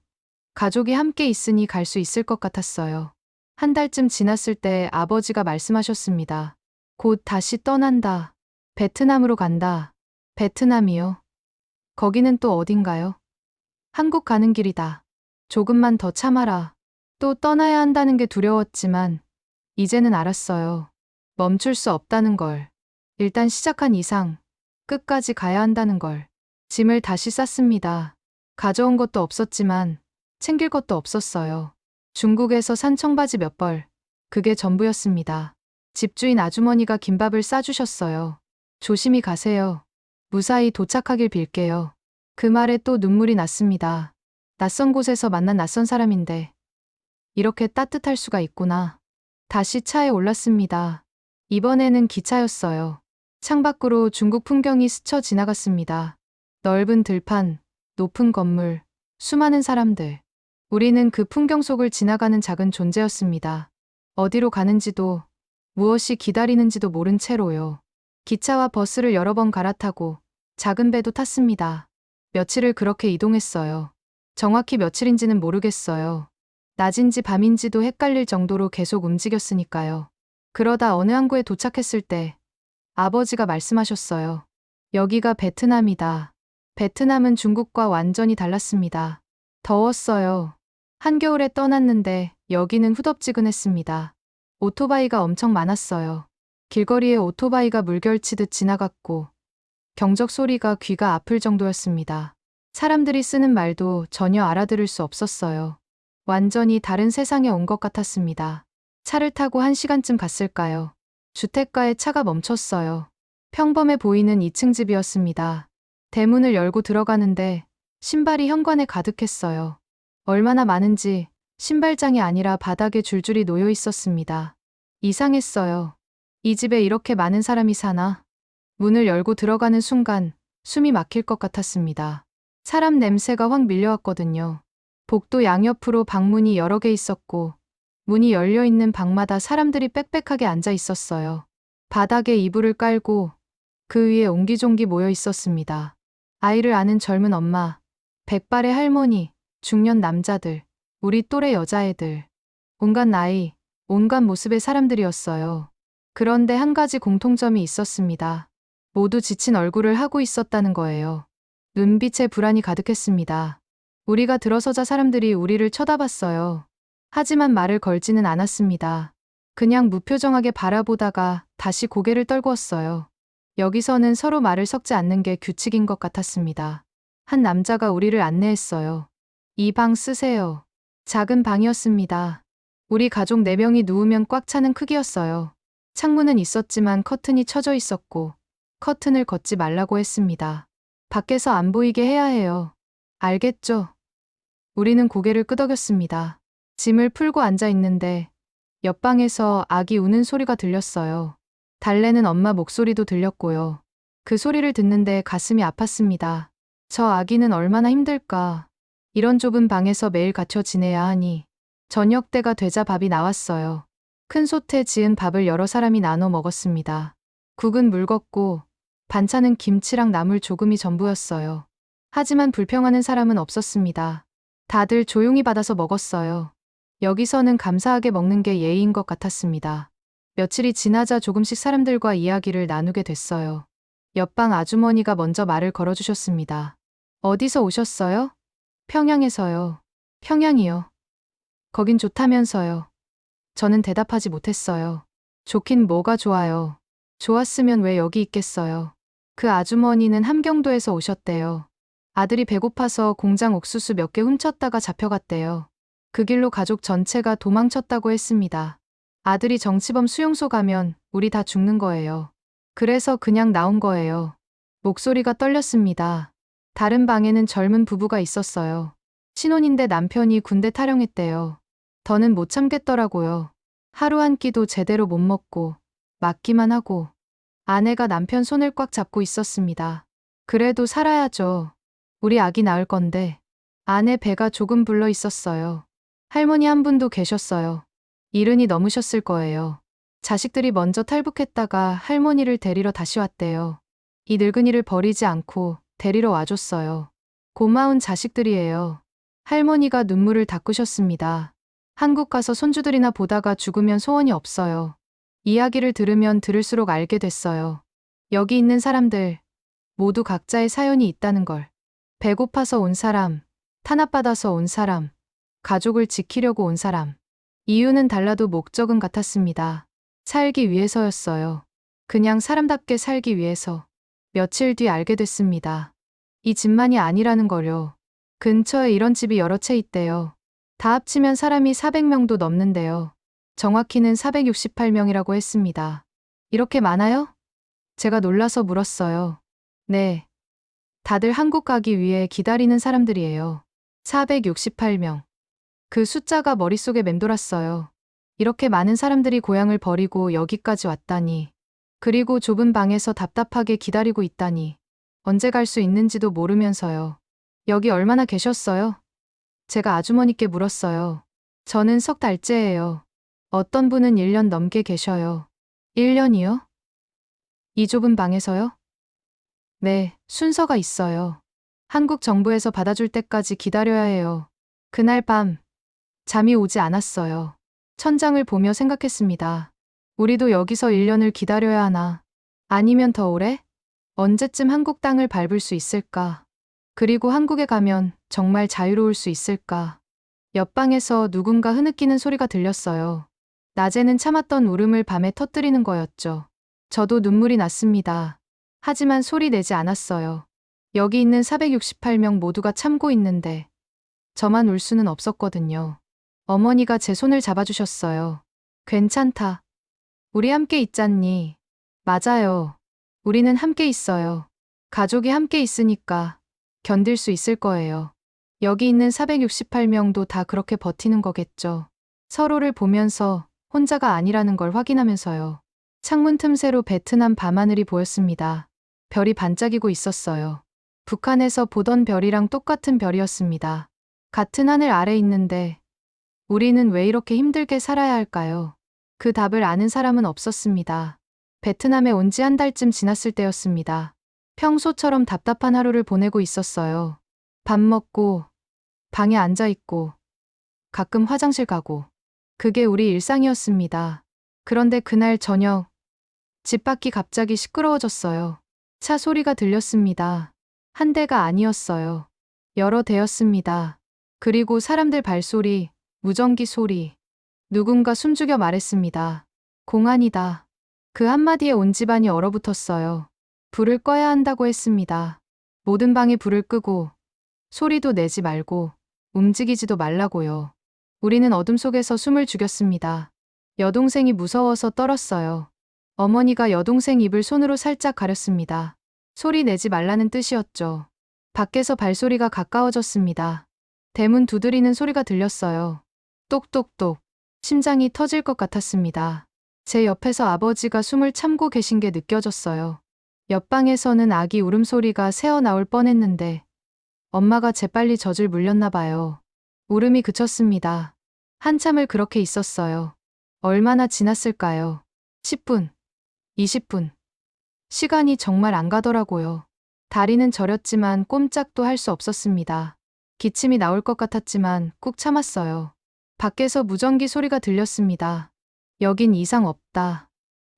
가족이 함께 있으니 갈 수 있을 것 같았어요. 한 달쯤 지났을 때 아버지가 말씀하셨습니다. 곧 다시 떠난다. 베트남으로 간다. 베트남이요? 거기는 또 어딘가요? 한국 가는 길이다. 조금만 더 참아라. 또 떠나야 한다는 게 두려웠지만 이제는 알았어요. 멈출 수 없다는 걸. 일단 시작한 이상 끝까지 가야 한다는 걸. 짐을 다시 쌌습니다. 가져온 것도 없었지만 챙길 것도 없었어요. 중국에서 산 청바지 몇 벌. 그게 전부였습니다. 집주인 아주머니가 김밥을 싸주셨어요. 조심히 가세요. 무사히 도착하길 빌게요. 그 말에 또 눈물이 났습니다. 낯선 곳에서 만난 낯선 사람인데 이렇게 따뜻할 수가 있구나. 다시 차에 올랐습니다. 이번에는 기차였어요. 창밖으로 중국 풍경이 스쳐 지나갔습니다. 넓은 들판, 높은 건물, 수많은 사람들. 우리는 그 풍경 속을 지나가는 작은 존재였습니다. 어디로 가는지도 무엇이 기다리는지도 모른 채로요. 기차와 버스를 여러 번 갈아타고 작은 배도 탔습니다. 며칠을 그렇게 이동했어요. 정확히 며칠인지는 모르겠어요. 낮인지 밤인지도 헷갈릴 정도로 계속 움직였으니까요. 그러다 어느 항구에 도착했을 때 아버지가 말씀하셨어요. 여기가 베트남이다. 베트남은 중국과 완전히 달랐습니다. 더웠어요. 한겨울에 떠났는데 여기는 후덥지근했습니다. 오토바이가 엄청 많았어요. 길거리에 오토바이가 물결치듯 지나갔고 경적 소리가 귀가 아플 정도였습니다. 사람들이 쓰는 말도 전혀 알아들을 수 없었어요. 완전히 다른 세상에 온 것 같았습니다. 차를 타고 1시간쯤 갔을까요? 주택가에 차가 멈췄어요. 평범해 보이는 2층 집이었습니다. 대문을 열고 들어가는데 신발이 현관에 가득했어요. 얼마나 많은지 신발장이 아니라 바닥에 줄줄이 놓여 있었습니다. 이상했어요. 이 집에 이렇게 많은 사람이 사나? 문을 열고 들어가는 순간 숨이 막힐 것 같았습니다. 사람 냄새가 확 밀려왔거든요. 복도 양옆으로 방문이 여러 개 있었고 문이 열려 있는 방마다 사람들이 빽빽하게 앉아 있었어요. 바닥에 이불을 깔고 그 위에 옹기종기 모여 있었습니다. 아이를 아는 젊은 엄마, 백발의 할머니, 중년 남자들, 우리 또래 여자애들. 온갖 나이, 온갖 모습의 사람들이었어요. 그런데 한 가지 공통점이 있었습니다. 모두 지친 얼굴을 하고 있었다는 거예요. 눈빛에 불안이 가득했습니다. 우리가 들어서자 사람들이 우리를 쳐다봤어요. 하지만 말을 걸지는 않았습니다. 그냥 무표정하게 바라보다가 다시 고개를 떨구었어요. 여기서는 서로 말을 섞지 않는 게 규칙인 것 같았습니다. 한 남자가 우리를 안내했어요. 이 방 쓰세요. 작은 방이었습니다. 우리 가족 4명이 누우면 꽉 차는 크기였어요. 창문은 있었지만 커튼이 쳐져 있었고 커튼을 걷지 말라고 했습니다. 밖에서 안 보이게 해야 해요. 알겠죠? 우리는 고개를 끄덕였습니다. 짐을 풀고 앉아 있는데 옆방에서 아기 우는 소리가 들렸어요. 달래는 엄마 목소리도 들렸고요. 그 소리를 듣는데 가슴이 아팠습니다. 저 아기는 얼마나 힘들까. 이런 좁은 방에서 매일 갇혀 지내야 하니. 저녁 때가 되자 밥이 나왔어요. 큰 솥에 지은 밥을 여러 사람이 나눠 먹었습니다. 국은 묽었고 반찬은 김치랑 나물 조금이 전부였어요. 하지만 불평하는 사람은 없었습니다. 다들 조용히 받아서 먹었어요. 여기서는 감사하게 먹는 게 예의인 것 같았습니다. 며칠이 지나자 조금씩 사람들과 이야기를 나누게 됐어요. 옆방 아주머니가 먼저 말을 걸어주셨습니다. 어디서 오셨어요? 평양에서요. 평양이요. 거긴 좋다면서요. 저는 대답하지 못했어요. 좋긴 뭐가 좋아요. 좋았으면 왜 여기 있겠어요. 그 아주머니는 함경도에서 오셨대요. 아들이 배고파서 공장 옥수수 몇 개 훔쳤다가 잡혀갔대요. 그 길로 가족 전체가 도망쳤다고 했습니다. 아들이 정치범 수용소 가면 우리 다 죽는 거예요. 그래서 그냥 나온 거예요. 목소리가 떨렸습니다. 다른 방에는 젊은 부부가 있었어요. 신혼인데 남편이 군대 탈영했대요. 더는 못 참겠더라고요. 하루 한 끼도 제대로 못 먹고 맞기만 하고 아내가 남편 손을 꽉 잡고 있었습니다. 그래도 살아야죠. 우리 아기 낳을 건데. 아내 배가 조금 불러 있었어요. 할머니 한 분도 계셨어요. 70이 넘으셨을 거예요. 자식들이 먼저 탈북했다가 할머니를 데리러 다시 왔대요. 이 늙은이를 버리지 않고 데리러 와줬어요. 고마운 자식들이에요. 할머니가 눈물을 닦으셨습니다. 한국 가서 손주들이나 보다가 죽으면 소원이 없어요. 이야기를 들으면 들을수록 알게 됐어요. 여기 있는 사람들 모두 각자의 사연이 있다는 걸. 배고파서 온 사람, 탄압받아서 온 사람, 가족을 지키려고 온 사람. 이유는 달라도 목적은 같았습니다. 살기 위해서였어요. 그냥 사람답게 살기 위해서. 며칠 뒤 알게 됐습니다. 이 집만이 아니라는 걸요. 근처에 이런 집이 여러 채 있대요. 다 합치면 사람이 400명도 넘는데요. 정확히는 468명이라고 했습니다. 이렇게 많아요? 제가 놀라서 물었어요. 네. 다들 한국 가기 위해 기다리는 사람들이에요. 468명. 그 숫자가 머릿속에 맴돌았어요. 이렇게 많은 사람들이 고향을 버리고 여기까지 왔다니. 그리고 좁은 방에서 답답하게 기다리고 있다니. 언제 갈 수 있는지도 모르면서요. 여기 얼마나 계셨어요? 제가 아주머니께 물었어요. 저는 3달째예요. 어떤 분은 1년 넘게 계셔요. 1년이요? 이 좁은 방에서요? 네, 순서가 있어요. 한국 정부에서 받아줄 때까지 기다려야 해요. 그날 밤, 잠이 오지 않았어요. 천장을 보며 생각했습니다. 우리도 여기서 1년을 기다려야 하나? 아니면 더 오래? 언제쯤 한국 땅을 밟을 수 있을까? 그리고 한국에 가면 정말 자유로울 수 있을까? 옆방에서 누군가 흐느끼는 소리가 들렸어요. 낮에는 참았던 울음을 밤에 터뜨리는 거였죠. 저도 눈물이 났습니다. 하지만 소리 내지 않았어요. 여기 있는 468명 모두가 참고 있는데 저만 울 수는 없었거든요. 어머니가 제 손을 잡아주셨어요. 괜찮다. 우리 함께 있잖니. 맞아요. 우리는 함께 있어요. 가족이 함께 있으니까 견딜 수 있을 거예요. 여기 있는 468명도 다 그렇게 버티는 거겠죠. 서로를 보면서 혼자가 아니라는 걸 확인하면서요. 창문 틈새로 베트남 밤하늘이 보였습니다. 별이 반짝이고 있었어요. 북한에서 보던 별이랑 똑같은 별이었습니다. 같은 하늘 아래 있는데 우리는 왜 이렇게 힘들게 살아야 할까요? 그 답을 아는 사람은 없었습니다. 베트남에 온 지 한 달쯤 지났을 때였습니다. 평소처럼 답답한 하루를 보내고 있었어요. 밥 먹고, 방에 앉아 있고, 가끔 화장실 가고. 그게 우리 일상이었습니다. 그런데 그날 저녁, 집 밖이 갑자기 시끄러워졌어요. 차 소리가 들렸습니다. 한 대가 아니었어요. 여러 대였습니다. 그리고 사람들 발소리, 무전기 소리. 누군가 숨죽여 말했습니다. 공안이다. 그 한마디에 온 집안이 얼어붙었어요. 불을 꺼야 한다고 했습니다. 모든 방에 불을 끄고 소리도 내지 말고 움직이지도 말라고요. 우리는 어둠 속에서 숨을 죽였습니다. 여동생이 무서워서 떨었어요. 어머니가 여동생 입을 손으로 살짝 가렸습니다. 소리 내지 말라는 뜻이었죠. 밖에서 발소리가 가까워졌습니다. 대문 두드리는 소리가 들렸어요. 똑똑똑. 심장이 터질 것 같았습니다. 제 옆에서 아버지가 숨을 참고 계신 게 느껴졌어요. 옆방에서는 아기 울음소리가 새어나올 뻔했는데 엄마가 재빨리 젖을 물렸나 봐요. 울음이 그쳤습니다. 한참을 그렇게 있었어요. 얼마나 지났을까요? 10분, 20분. 시간이 정말 안 가더라고요. 다리는 저렸지만 꼼짝도 할 수 없었습니다. 기침이 나올 것 같았지만 꾹 참았어요. 밖에서 무전기 소리가 들렸습니다. 여긴 이상 없다.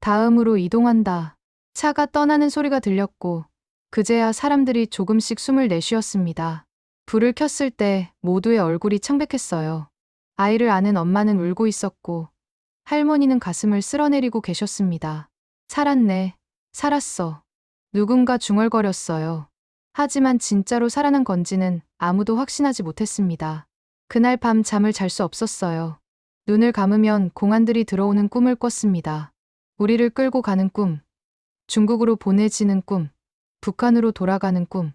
다음으로 이동한다. 차가 떠나는 소리가 들렸고 그제야 사람들이 조금씩 숨을 내쉬었습니다. 불을 켰을 때 모두의 얼굴이 창백했어요. 아이를 아는 엄마는 울고 있었고 할머니는 가슴을 쓸어내리고 계셨습니다. 살았네. 살았어. 누군가 중얼거렸어요. 하지만 진짜로 살아난 건지는 아무도 확신하지 못했습니다. 그날 밤 잠을 잘 수 없었어요. 눈을 감으면 공안들이 들어오는 꿈을 꿨습니다. 우리를 끌고 가는 꿈, 중국으로 보내지는 꿈, 북한으로 돌아가는 꿈.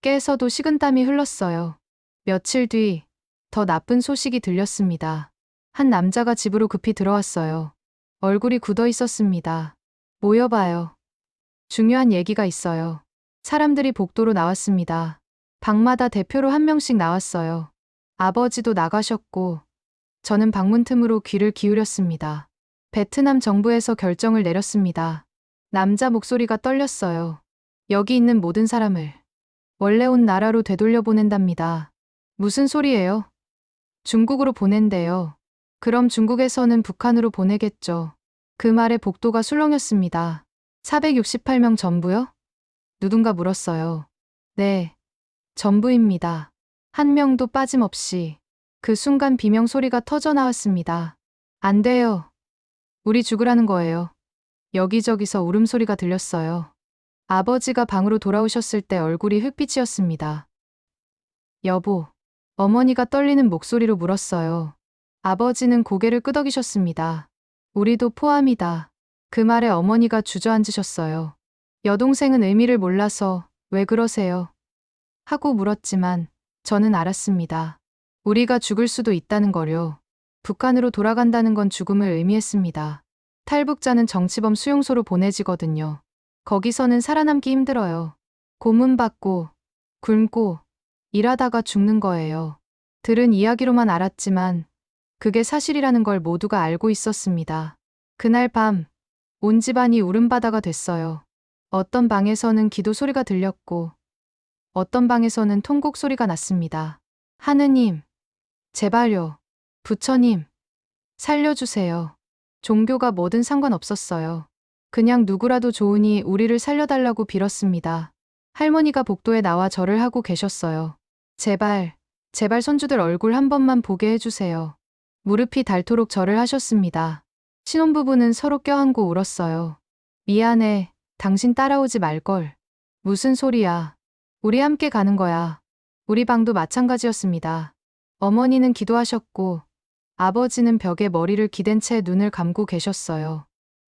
깨서도 식은땀이 흘렀어요. 며칠 뒤 더 나쁜 소식이 들렸습니다. 한 남자가 집으로 급히 들어왔어요. 얼굴이 굳어 있었습니다. 모여봐요. 중요한 얘기가 있어요. 사람들이 복도로 나왔습니다. 방마다 대표로 한 명씩 나왔어요. 아버지도 나가셨고 저는 방문 틈으로 귀를 기울였습니다. 베트남 정부에서 결정을 내렸습니다. 남자 목소리가 떨렸어요. 여기 있는 모든 사람을 원래 온 나라로 되돌려 보낸답니다. 무슨 소리예요? 중국으로 보낸대요. 그럼 중국에서는 북한으로 보내겠죠. 그 말에 복도가 술렁였습니다. 468명 전부요? 누군가 물었어요. 네, 전부입니다. 한 명도 빠짐없이. 그 순간 비명 소리가 터져 나왔습니다. 안 돼요. 우리 죽으라는 거예요. 여기저기서 울음소리가 들렸어요. 아버지가 방으로 돌아오셨을 때 얼굴이 흙빛이었습니다. 여보, 어머니가 떨리는 목소리로 물었어요. 아버지는 고개를 끄덕이셨습니다. 우리도 포함이다. 그 말에 어머니가 주저앉으셨어요. 여동생은 의미를 몰라서 왜 그러세요? 하고 물었지만 저는 알았습니다. 우리가 죽을 수도 있다는 거요. 북한으로 돌아간다는 건 죽음을 의미했습니다. 탈북자는 정치범 수용소로 보내지거든요. 거기서는 살아남기 힘들어요. 고문받고, 굶고, 일하다가 죽는 거예요. 들은 이야기로만 알았지만 그게 사실이라는 걸 모두가 알고 있었습니다. 그날 밤, 온 집안이 울음바다가 됐어요. 어떤 방에서는 기도 소리가 들렸고 어떤 방에서는 통곡 소리가 났습니다. 하느님, 제발요. 부처님, 살려주세요. 종교가 뭐든 상관없었어요. 그냥 누구라도 좋으니 우리를 살려달라고 빌었습니다. 할머니가 복도에 나와 절을 하고 계셨어요. 제발, 제발 손주들 얼굴 한 번만 보게 해주세요. 무릎이 닳도록 절을 하셨습니다. 신혼부부는 서로 껴안고 울었어요. 미안해, 당신 따라오지 말걸. 무슨 소리야. 우리 함께 가는 거야. 우리 방도 마찬가지였습니다. 어머니는 기도하셨고 아버지는 벽에 머리를 기댄 채 눈을 감고 계셨어요.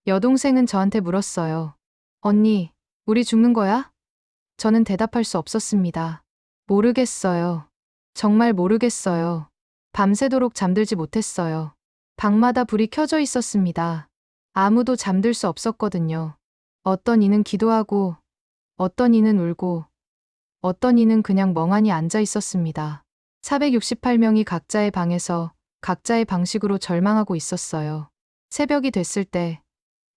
여동생은 저한테 물었어요. 언니, 우리 죽는 거야? 저는 대답할 수 없었습니다. 모르겠어요. 정말 모르겠어요. 밤새도록 잠들지 못했어요. 방마다 불이 켜져 있었습니다. 아무도 잠들 수 없었거든요. 어떤 이는 기도하고, 어떤 이는 울고, 어떤 이는 그냥 멍하니 앉아 있었습니다. 468명이 각자의 방에서 각자의 방식으로 절망하고 있었어요. 새벽이 됐을 때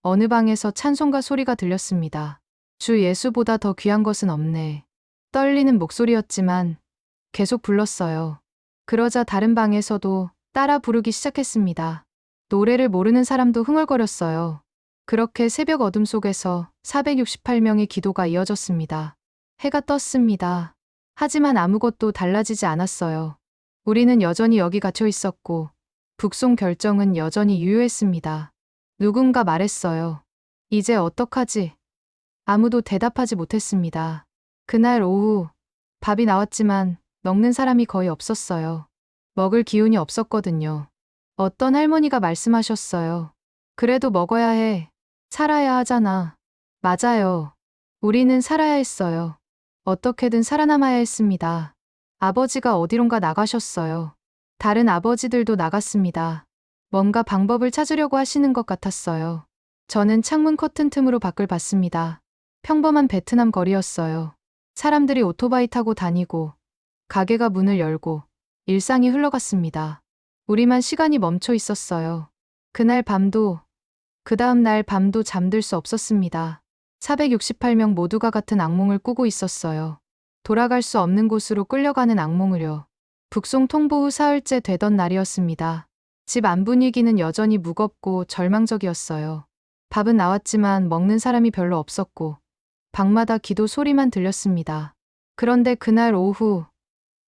어느 방에서 찬송가 소리가 들렸습니다. 주 예수보다 더 귀한 것은 없네. 떨리는 목소리였지만 계속 불렀어요. 그러자 다른 방에서도 따라 부르기 시작했습니다. 노래를 모르는 사람도 흥얼거렸어요. 그렇게 새벽 어둠 속에서 468명의 기도가 이어졌습니다. 해가 떴습니다. 하지만 아무것도 달라지지 않았어요. 우리는 여전히 여기 갇혀 있었고, 북송 결정은 여전히 유효했습니다. 누군가 말했어요. 이제 어떡하지? 아무도 대답하지 못했습니다. 그날 오후, 밥이 나왔지만 먹는 사람이 거의 없었어요. 먹을 기운이 없었거든요. 어떤 할머니가 말씀하셨어요. 그래도 먹어야 해. 살아야 하잖아. 맞아요. 우리는 살아야 했어요. 어떻게든 살아남아야 했습니다. 아버지가 어디론가 나가셨어요. 다른 아버지들도 나갔습니다. 뭔가 방법을 찾으려고 하시는 것 같았어요. 저는 창문 커튼 틈으로 밖을 봤습니다. 평범한 베트남 거리였어요. 사람들이 오토바이 타고 다니고, 가게가 문을 열고, 일상이 흘러갔습니다. 우리만 시간이 멈춰 있었어요. 그날 밤도, 그 다음 날 밤도 잠들 수 없었습니다. 468명 모두가 같은 악몽을 꾸고 있었어요. 돌아갈 수 없는 곳으로 끌려가는 악몽을요. 북송 통보 후 사흘째 되던 날이었습니다. 집 안 분위기는 여전히 무겁고 절망적이었어요. 밥은 나왔지만 먹는 사람이 별로 없었고, 방마다 기도 소리만 들렸습니다. 그런데 그날 오후,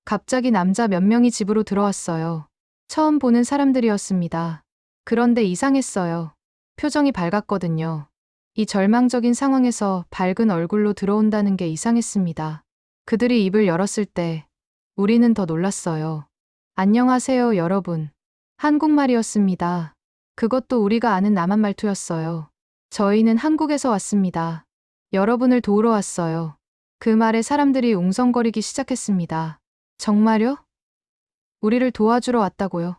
갑자기 남자 몇 명이 집으로 들어왔어요. 처음 보는 사람들이었습니다. 그런데 이상했어요. 표정이 밝았거든요. 이 절망적인 상황에서 밝은 얼굴로 들어온다는 게 이상했습니다. 그들이 입을 열었을 때 우리는 더 놀랐어요. 안녕하세요, 여러분. 한국말이었습니다. 그것도 우리가 아는 남한 말투였어요. 저희는 한국에서 왔습니다. 여러분을 도우러 왔어요. 그 말에 사람들이 웅성거리기 시작했습니다. 정말요? 우리를 도와주러 왔다고요?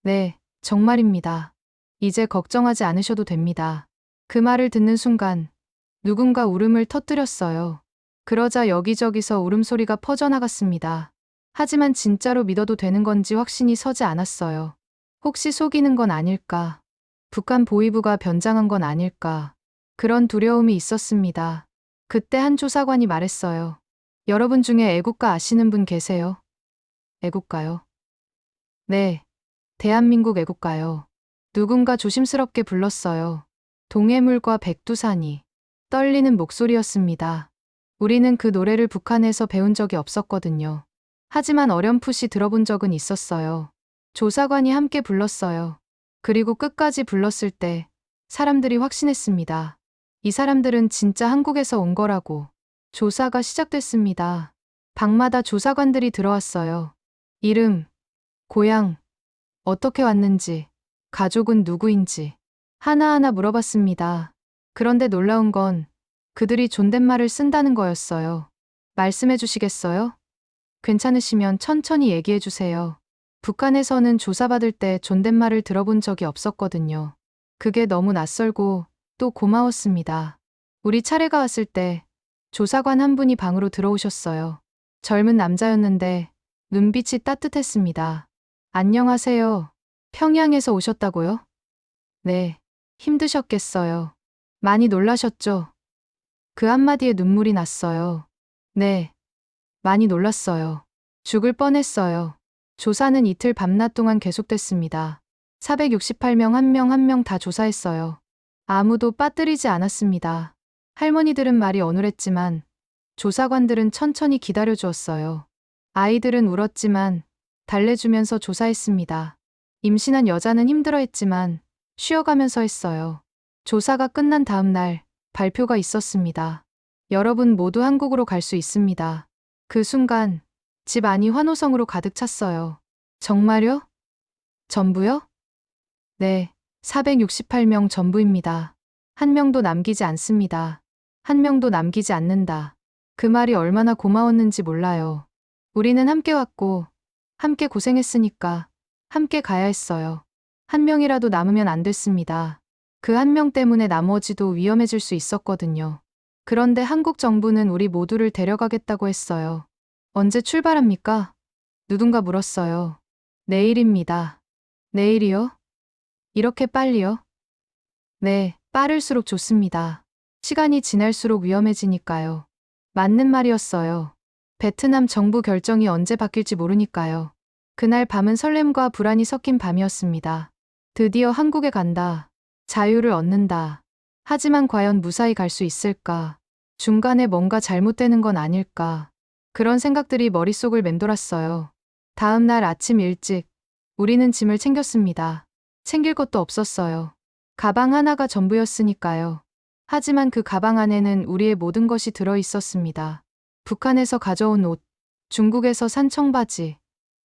네, 정말입니다. 이제 걱정하지 않으셔도 됩니다. 그 말을 듣는 순간 누군가 울음을 터뜨렸어요. 그러자 여기저기서 울음소리가 퍼져나갔습니다. 하지만 진짜로 믿어도 되는 건지 확신이 서지 않았어요. 혹시 속이는 건 아닐까? 북한 보위부가 변장한 건 아닐까? 그런 두려움이 있었습니다. 그때 한 조사관이 말했어요. 여러분 중에 애국가 아시는 분 계세요? 애국가요? 네, 대한민국 애국가요. 누군가 조심스럽게 불렀어요. 동해물과 백두산이. 떨리는 목소리였습니다. 우리는 그 노래를 북한에서 배운 적이 없었거든요. 하지만 어렴풋이 들어본 적은 있었어요. 조사관이 함께 불렀어요. 그리고 끝까지 불렀을 때 사람들이 확신했습니다. 이 사람들은 진짜 한국에서 온 거라고. 조사가 시작됐습니다. 방마다 조사관들이 들어왔어요. 이름, 고향, 어떻게 왔는지, 가족은 누구인지 하나하나 물어봤습니다. 그런데 놀라운 건 그들이 존댓말을 쓴다는 거였어요. 말씀해 주시겠어요? 괜찮으시면 천천히 얘기해 주세요. 북한에서는 조사받을 때 존댓말을 들어본 적이 없었거든요. 그게 너무 낯설고 또 고마웠습니다. 우리 차례가 왔을 때 조사관 한 분이 방으로 들어오셨어요. 젊은 남자였는데 눈빛이 따뜻했습니다. 안녕하세요. 평양에서 오셨다고요? 네, 힘드셨겠어요. 많이 놀라셨죠? 그 한마디에 눈물이 났어요. 네, 많이 놀랐어요. 죽을 뻔했어요. 조사는 이틀 밤낮 동안 계속됐습니다. 468명 한 명 한 명 다 조사했어요. 아무도 빠뜨리지 않았습니다. 할머니들은 말이 어눌했지만 조사관들은 천천히 기다려주었어요. 아이들은 울었지만 달래주면서 조사했습니다. 임신한 여자는 힘들어했지만 쉬어가면서 했어요. 조사가 끝난 다음 날 발표가 있었습니다. 여러분 모두 한국으로 갈 수 있습니다. 그 순간 집 안이 환호성으로 가득 찼어요. 정말요? 전부요? 네, 468명 전부입니다. 한 명도 남기지 않습니다. 한 명도 남기지 않는다. 그 말이 얼마나 고마웠는지 몰라요. 우리는 함께 왔고, 함께 고생했으니까, 함께 가야 했어요. 한 명이라도 남으면 안 됐습니다. 그 한 명 때문에 나머지도 위험해질 수 있었거든요. 그런데 한국 정부는 우리 모두를 데려가겠다고 했어요. 언제 출발합니까? 누군가 물었어요. 내일입니다. 내일이요? 이렇게 빨리요? 네, 빠를수록 좋습니다. 시간이 지날수록 위험해지니까요. 맞는 말이었어요. 베트남 정부 결정이 언제 바뀔지 모르니까요. 그날 밤은 설렘과 불안이 섞인 밤이었습니다. 드디어 한국에 간다. 자유를 얻는다. 하지만 과연 무사히 갈 수 있을까? 중간에 뭔가 잘못되는 건 아닐까? 그런 생각들이 머릿속을 맴돌았어요. 다음 날 아침 일찍 우리는 짐을 챙겼습니다. 챙길 것도 없었어요. 가방 하나가 전부였으니까요. 하지만 그 가방 안에는 우리의 모든 것이 들어 있었습니다. 북한에서 가져온 옷, 중국에서 산 청바지,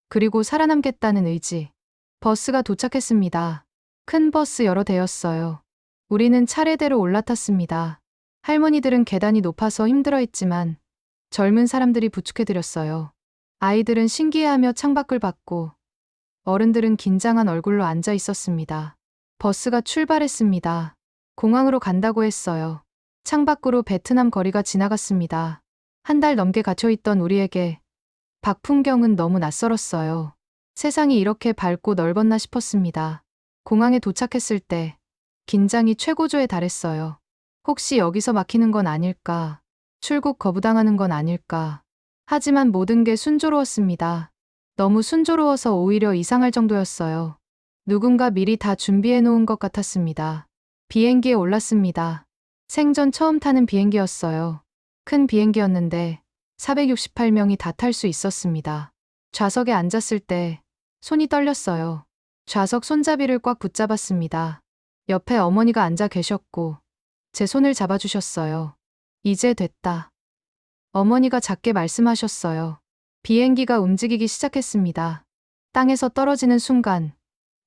그리고 살아남겠다는 의지. 버스가 도착했습니다. 큰 버스 여러 대였어요. 우리는 차례대로 올라탔습니다. 할머니들은 계단이 높아서 힘들어했지만 젊은 사람들이 부축해드렸어요. 아이들은 신기해하며 창밖을 봤고 어른들은 긴장한 얼굴로 앉아 있었습니다. 버스가 출발했습니다. 공항으로 간다고 했어요. 창밖으로 베트남 거리가 지나갔습니다. 한 달 넘게 갇혀있던 우리에게 박풍경은 너무 낯설었어요. 세상이 이렇게 밝고 넓었나 싶었습니다. 공항에 도착했을 때 긴장이 최고조에 달했어요. 혹시 여기서 막히는 건 아닐까? 출국 거부당하는 건 아닐까? 하지만 모든 게 순조로웠습니다. 너무 순조로워서 오히려 이상할 정도였어요. 누군가 미리 다 준비해 놓은 것 같았습니다. 비행기에 올랐습니다. 생전 처음 타는 비행기였어요. 큰 비행기였는데 468명이 다 탈 수 있었습니다. 좌석에 앉았을 때 손이 떨렸어요. 좌석 손잡이를 꽉 붙잡았습니다. 옆에 어머니가 앉아 계셨고 제 손을 잡아주셨어요. 이제 됐다. 어머니가 작게 말씀하셨어요. 비행기가 움직이기 시작했습니다. 땅에서 떨어지는 순간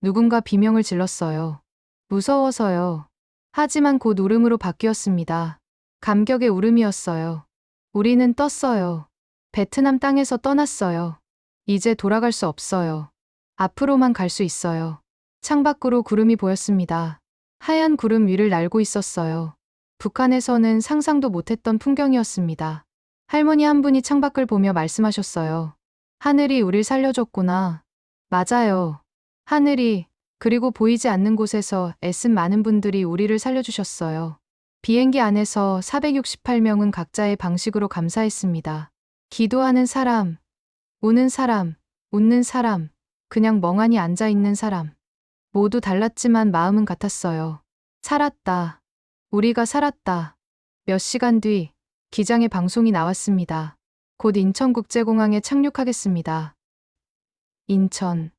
누군가 비명을 질렀어요. 무서워서요. 하지만 곧 울음으로 바뀌었습니다. 감격의 울음이었어요. 우리는 떴어요. 베트남 땅에서 떠났어요. 이제 돌아갈 수 없어요. 앞으로만 갈 수 있어요. 창밖으로 구름이 보였습니다. 하얀 구름 위를 날고 있었어요. 북한에서는 상상도 못했던 풍경이었습니다. 할머니 한 분이 창밖을 보며 말씀하셨어요. 하늘이 우릴 살려줬구나. 맞아요. 하늘이, 그리고 보이지 않는 곳에서 애쓴 많은 분들이 우리를 살려주셨어요. 비행기 안에서 468명은 각자의 방식으로 감사했습니다. 기도하는 사람, 우는 사람, 웃는 사람, 그냥 멍하니 앉아 있는 사람. 모두 달랐지만 마음은 같았어요. 살았다. 우리가 살았다. 몇 시간 뒤 기장의 방송이 나왔습니다. 곧 인천국제공항에 착륙하겠습니다. 인천,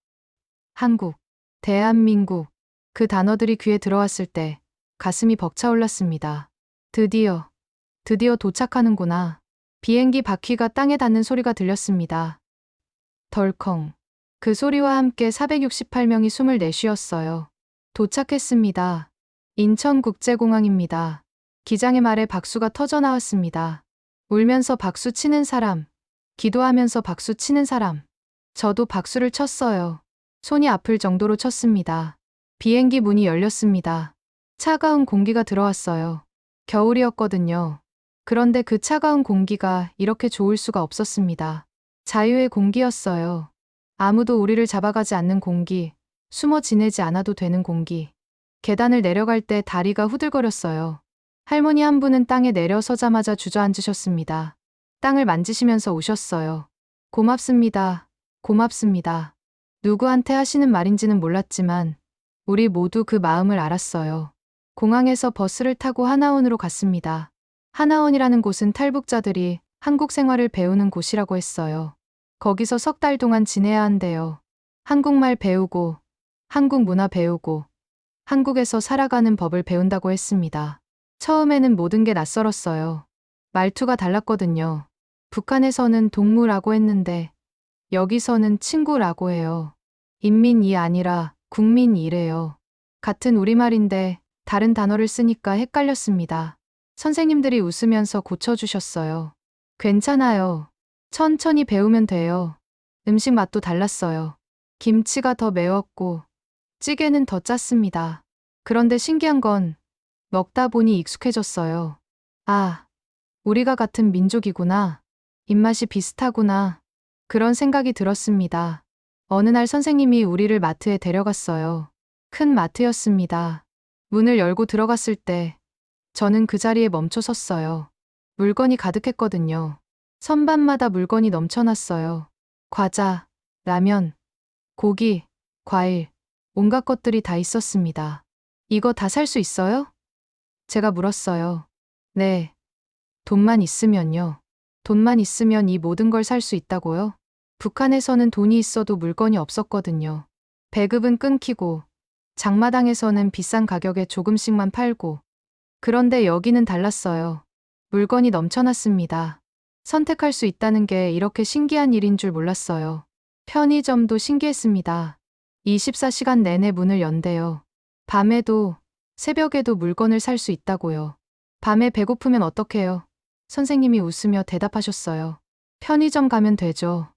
한국, 대한민국. 그 단어들이 귀에 들어왔을 때 가슴이 벅차올랐습니다. 드디어 도착하는구나. 비행기 바퀴가 땅에 닿는 소리가 들렸습니다. 덜컹. 그 소리와 함께 468명이 숨을 내쉬었어요. 도착했습니다. 인천국제공항입니다. 기장의 말에 박수가 터져 나왔습니다. 울면서 박수 치는 사람, 기도하면서 박수 치는 사람. 저도 박수를 쳤어요. 손이 아플 정도로 쳤습니다. 비행기 문이 열렸습니다. 차가운 공기가 들어왔어요. 겨울이었거든요. 그런데 그 차가운 공기가 이렇게 좋을 수가 없었습니다. 자유의 공기였어요. 아무도 우리를 잡아가지 않는 공기, 숨어 지내지 않아도 되는 공기. 계단을 내려갈 때 다리가 후들거렸어요. 할머니 한 분은 땅에 내려서자마자 주저앉으셨습니다. 땅을 만지시면서 우셨어요. 고맙습니다. 고맙습니다. 누구한테 하시는 말인지는 몰랐지만 우리 모두 그 마음을 알았어요. 공항에서 버스를 타고 하나원으로 갔습니다. 하나원이라는 곳은 탈북자들이 한국 생활을 배우는 곳이라고 했어요. 거기서 석 달 동안 지내야 한대요. 한국말 배우고, 한국 문화 배우고, 한국에서 살아가는 법을 배운다고 했습니다. 처음에는 모든 게 낯설었어요. 말투가 달랐거든요. 북한에서는 동무라고 했는데 여기서는 친구라고 해요. 인민이 아니라 국민이래요. 같은 우리말인데 다른 단어를 쓰니까 헷갈렸습니다. 선생님들이 웃으면서 고쳐주셨어요. 괜찮아요. 천천히 배우면 돼요. 음식 맛도 달랐어요. 김치가 더 매웠고, 찌개는 더 짰습니다. 그런데 신기한 건 먹다 보니 익숙해졌어요. 아, 우리가 같은 민족이구나. 입맛이 비슷하구나. 그런 생각이 들었습니다. 어느 날 선생님이 우리를 마트에 데려갔어요. 큰 마트였습니다. 문을 열고 들어갔을 때 저는 그 자리에 멈춰 섰어요. 물건이 가득했거든요. 선반마다 물건이 넘쳐났어요. 과자, 라면, 고기, 과일, 온갖 것들이 다 있었습니다. 이거 다 살 수 있어요? 제가 물었어요. 네. 돈만 있으면요. 돈만 있으면 이 모든 걸 살 수 있다고요? 북한에서는 돈이 있어도 물건이 없었거든요. 배급은 끊기고, 장마당에서는 비싼 가격에 조금씩만 팔고, 그런데 여기는 달랐어요. 물건이 넘쳐났습니다. 선택할 수 있다는 게 이렇게 신기한 일인 줄 몰랐어요. 편의점도 신기했습니다. 24시간 내내 문을 연대요. 밤에도, 새벽에도 물건을 살 수 있다고요. 밤에 배고프면 어떡해요? 선생님이 웃으며 대답하셨어요. 편의점 가면 되죠.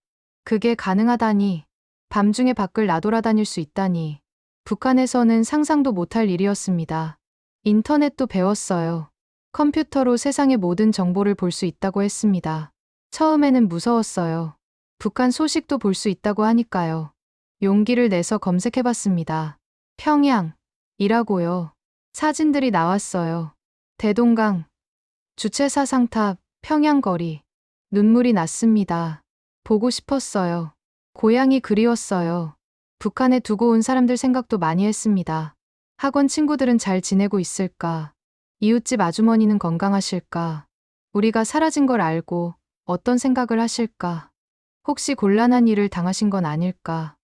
그게 가능하다니, 밤중에 밖을 나돌아다닐 수 있다니, 북한에서는 상상도 못할 일이었습니다. 인터넷도 배웠어요. 컴퓨터로 세상의 모든 정보를 볼 수 있다고 했습니다. 처음에는 무서웠어요. 북한 소식도 볼 수 있다고 하니까요. 용기를 내서 검색해봤습니다. 평양이라고요. 사진들이 나왔어요. 대동강, 주체사상탑, 평양거리. 눈물이 났습니다. 보고 싶었어요. 고향이 그리웠어요. 북한에 두고 온 사람들 생각도 많이 했습니다. 학원 친구들은 잘 지내고 있을까? 이웃집 아주머니는 건강하실까? 우리가 사라진 걸 알고 어떤 생각을 하실까? 혹시 곤란한 일을 당하신 건 아닐까?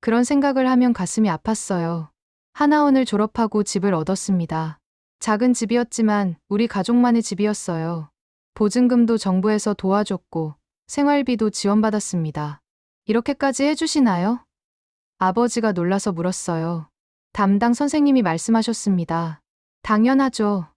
그런 생각을 하면 가슴이 아팠어요. 하나원을 졸업하고 집을 얻었습니다. 작은 집이었지만 우리 가족만의 집이었어요. 보증금도 정부에서 도와줬고 생활비도 지원받았습니다. 이렇게까지 해주시나요? 아버지가 놀라서 물었어요. 담당 선생님이 말씀하셨습니다. 당연하죠.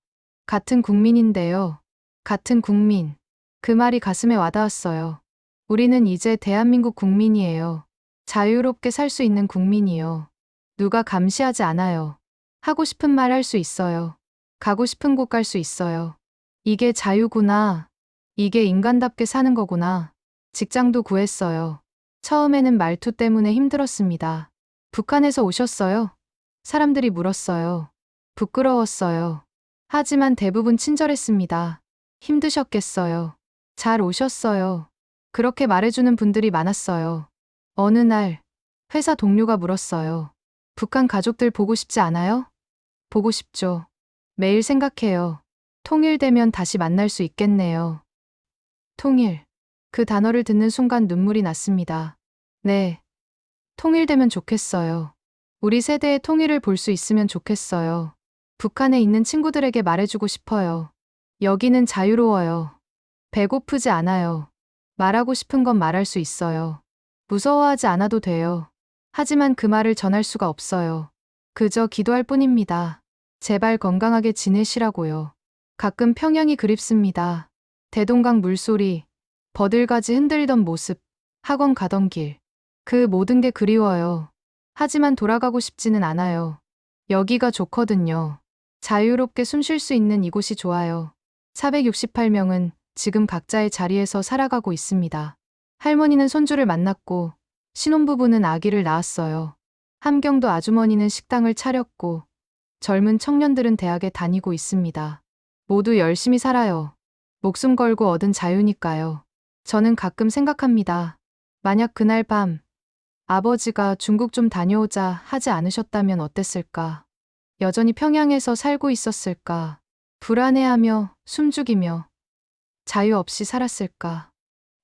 같은 국민인데요. 같은 국민. 그 말이 가슴에 와닿았어요. 우리는 이제 대한민국 국민이에요. 자유롭게 살 수 있는 국민이요. 누가 감시하지 않아요. 하고 싶은 말 할 수 있어요. 가고 싶은 곳 갈 수 있어요. 이게 자유구나. 이게 인간답게 사는 거구나. 직장도 구했어요. 처음에는 말투 때문에 힘들었습니다. 북한에서 오셨어요? 사람들이 물었어요. 부끄러웠어요. 하지만 대부분 친절했습니다. 힘드셨겠어요. 잘 오셨어요. 그렇게 말해주는 분들이 많았어요. 어느 날 회사 동료가 물었어요. 북한 가족들 보고 싶지 않아요? 보고 싶죠. 매일 생각해요. 통일되면 다시 만날 수 있겠네요. 통일. 그 단어를 듣는 순간 눈물이 났습니다. 네. 통일되면 좋겠어요. 우리 세대의 통일을 볼 수 있으면 좋겠어요. 북한에 있는 친구들에게 말해주고 싶어요. 여기는 자유로워요. 배고프지 않아요. 말하고 싶은 건 말할 수 있어요. 무서워하지 않아도 돼요. 하지만 그 말을 전할 수가 없어요. 그저 기도할 뿐입니다. 제발 건강하게 지내시라고요. 가끔 평양이 그립습니다. 대동강 물소리, 버들가지 흔들리던 모습, 학원 가던 길. 그 모든 게 그리워요. 하지만 돌아가고 싶지는 않아요. 여기가 좋거든요. 자유롭게 숨 쉴 수 있는 이곳이 좋아요. 468명은 지금 각자의 자리에서 살아가고 있습니다. 할머니는 손주를 만났고 신혼부부는 아기를 낳았어요. 함경도 아주머니는 식당을 차렸고 젊은 청년들은 대학에 다니고 있습니다. 모두 열심히 살아요. 목숨 걸고 얻은 자유니까요. 저는 가끔 생각합니다. 만약 그날 밤 아버지가 중국 좀 다녀오자 하지 않으셨다면 어땠을까? 여전히 평양에서 살고 있었을까? 불안해하며 숨죽이며 자유 없이 살았을까?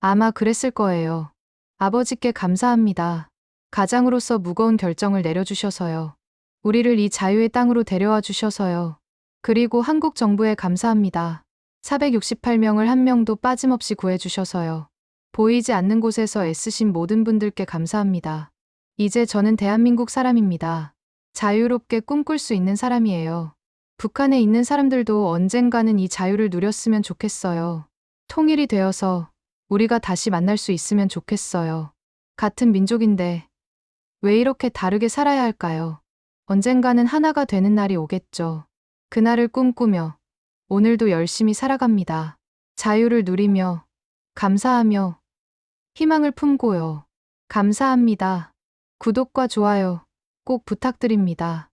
아마 그랬을 거예요. 아버지께 감사합니다. 가장으로서 무거운 결정을 내려주셔서요. 우리를 이 자유의 땅으로 데려와 주셔서요. 그리고 한국 정부에 감사합니다. 468명을 한 명도 빠짐없이 구해주셔서요. 보이지 않는 곳에서 애쓰신 모든 분들께 감사합니다. 이제 저는 대한민국 사람입니다. 자유롭게 꿈꿀 수 있는 사람이에요. 북한에 있는 사람들도 언젠가는 이 자유를 누렸으면 좋겠어요. 통일이 되어서 우리가 다시 만날 수 있으면 좋겠어요. 같은 민족인데 왜 이렇게 다르게 살아야 할까요? 언젠가는 하나가 되는 날이 오겠죠. 그날을 꿈꾸며 오늘도 열심히 살아갑니다. 자유를 누리며 감사하며 희망을 품고요. 감사합니다. 구독과 좋아요 꼭 부탁드립니다.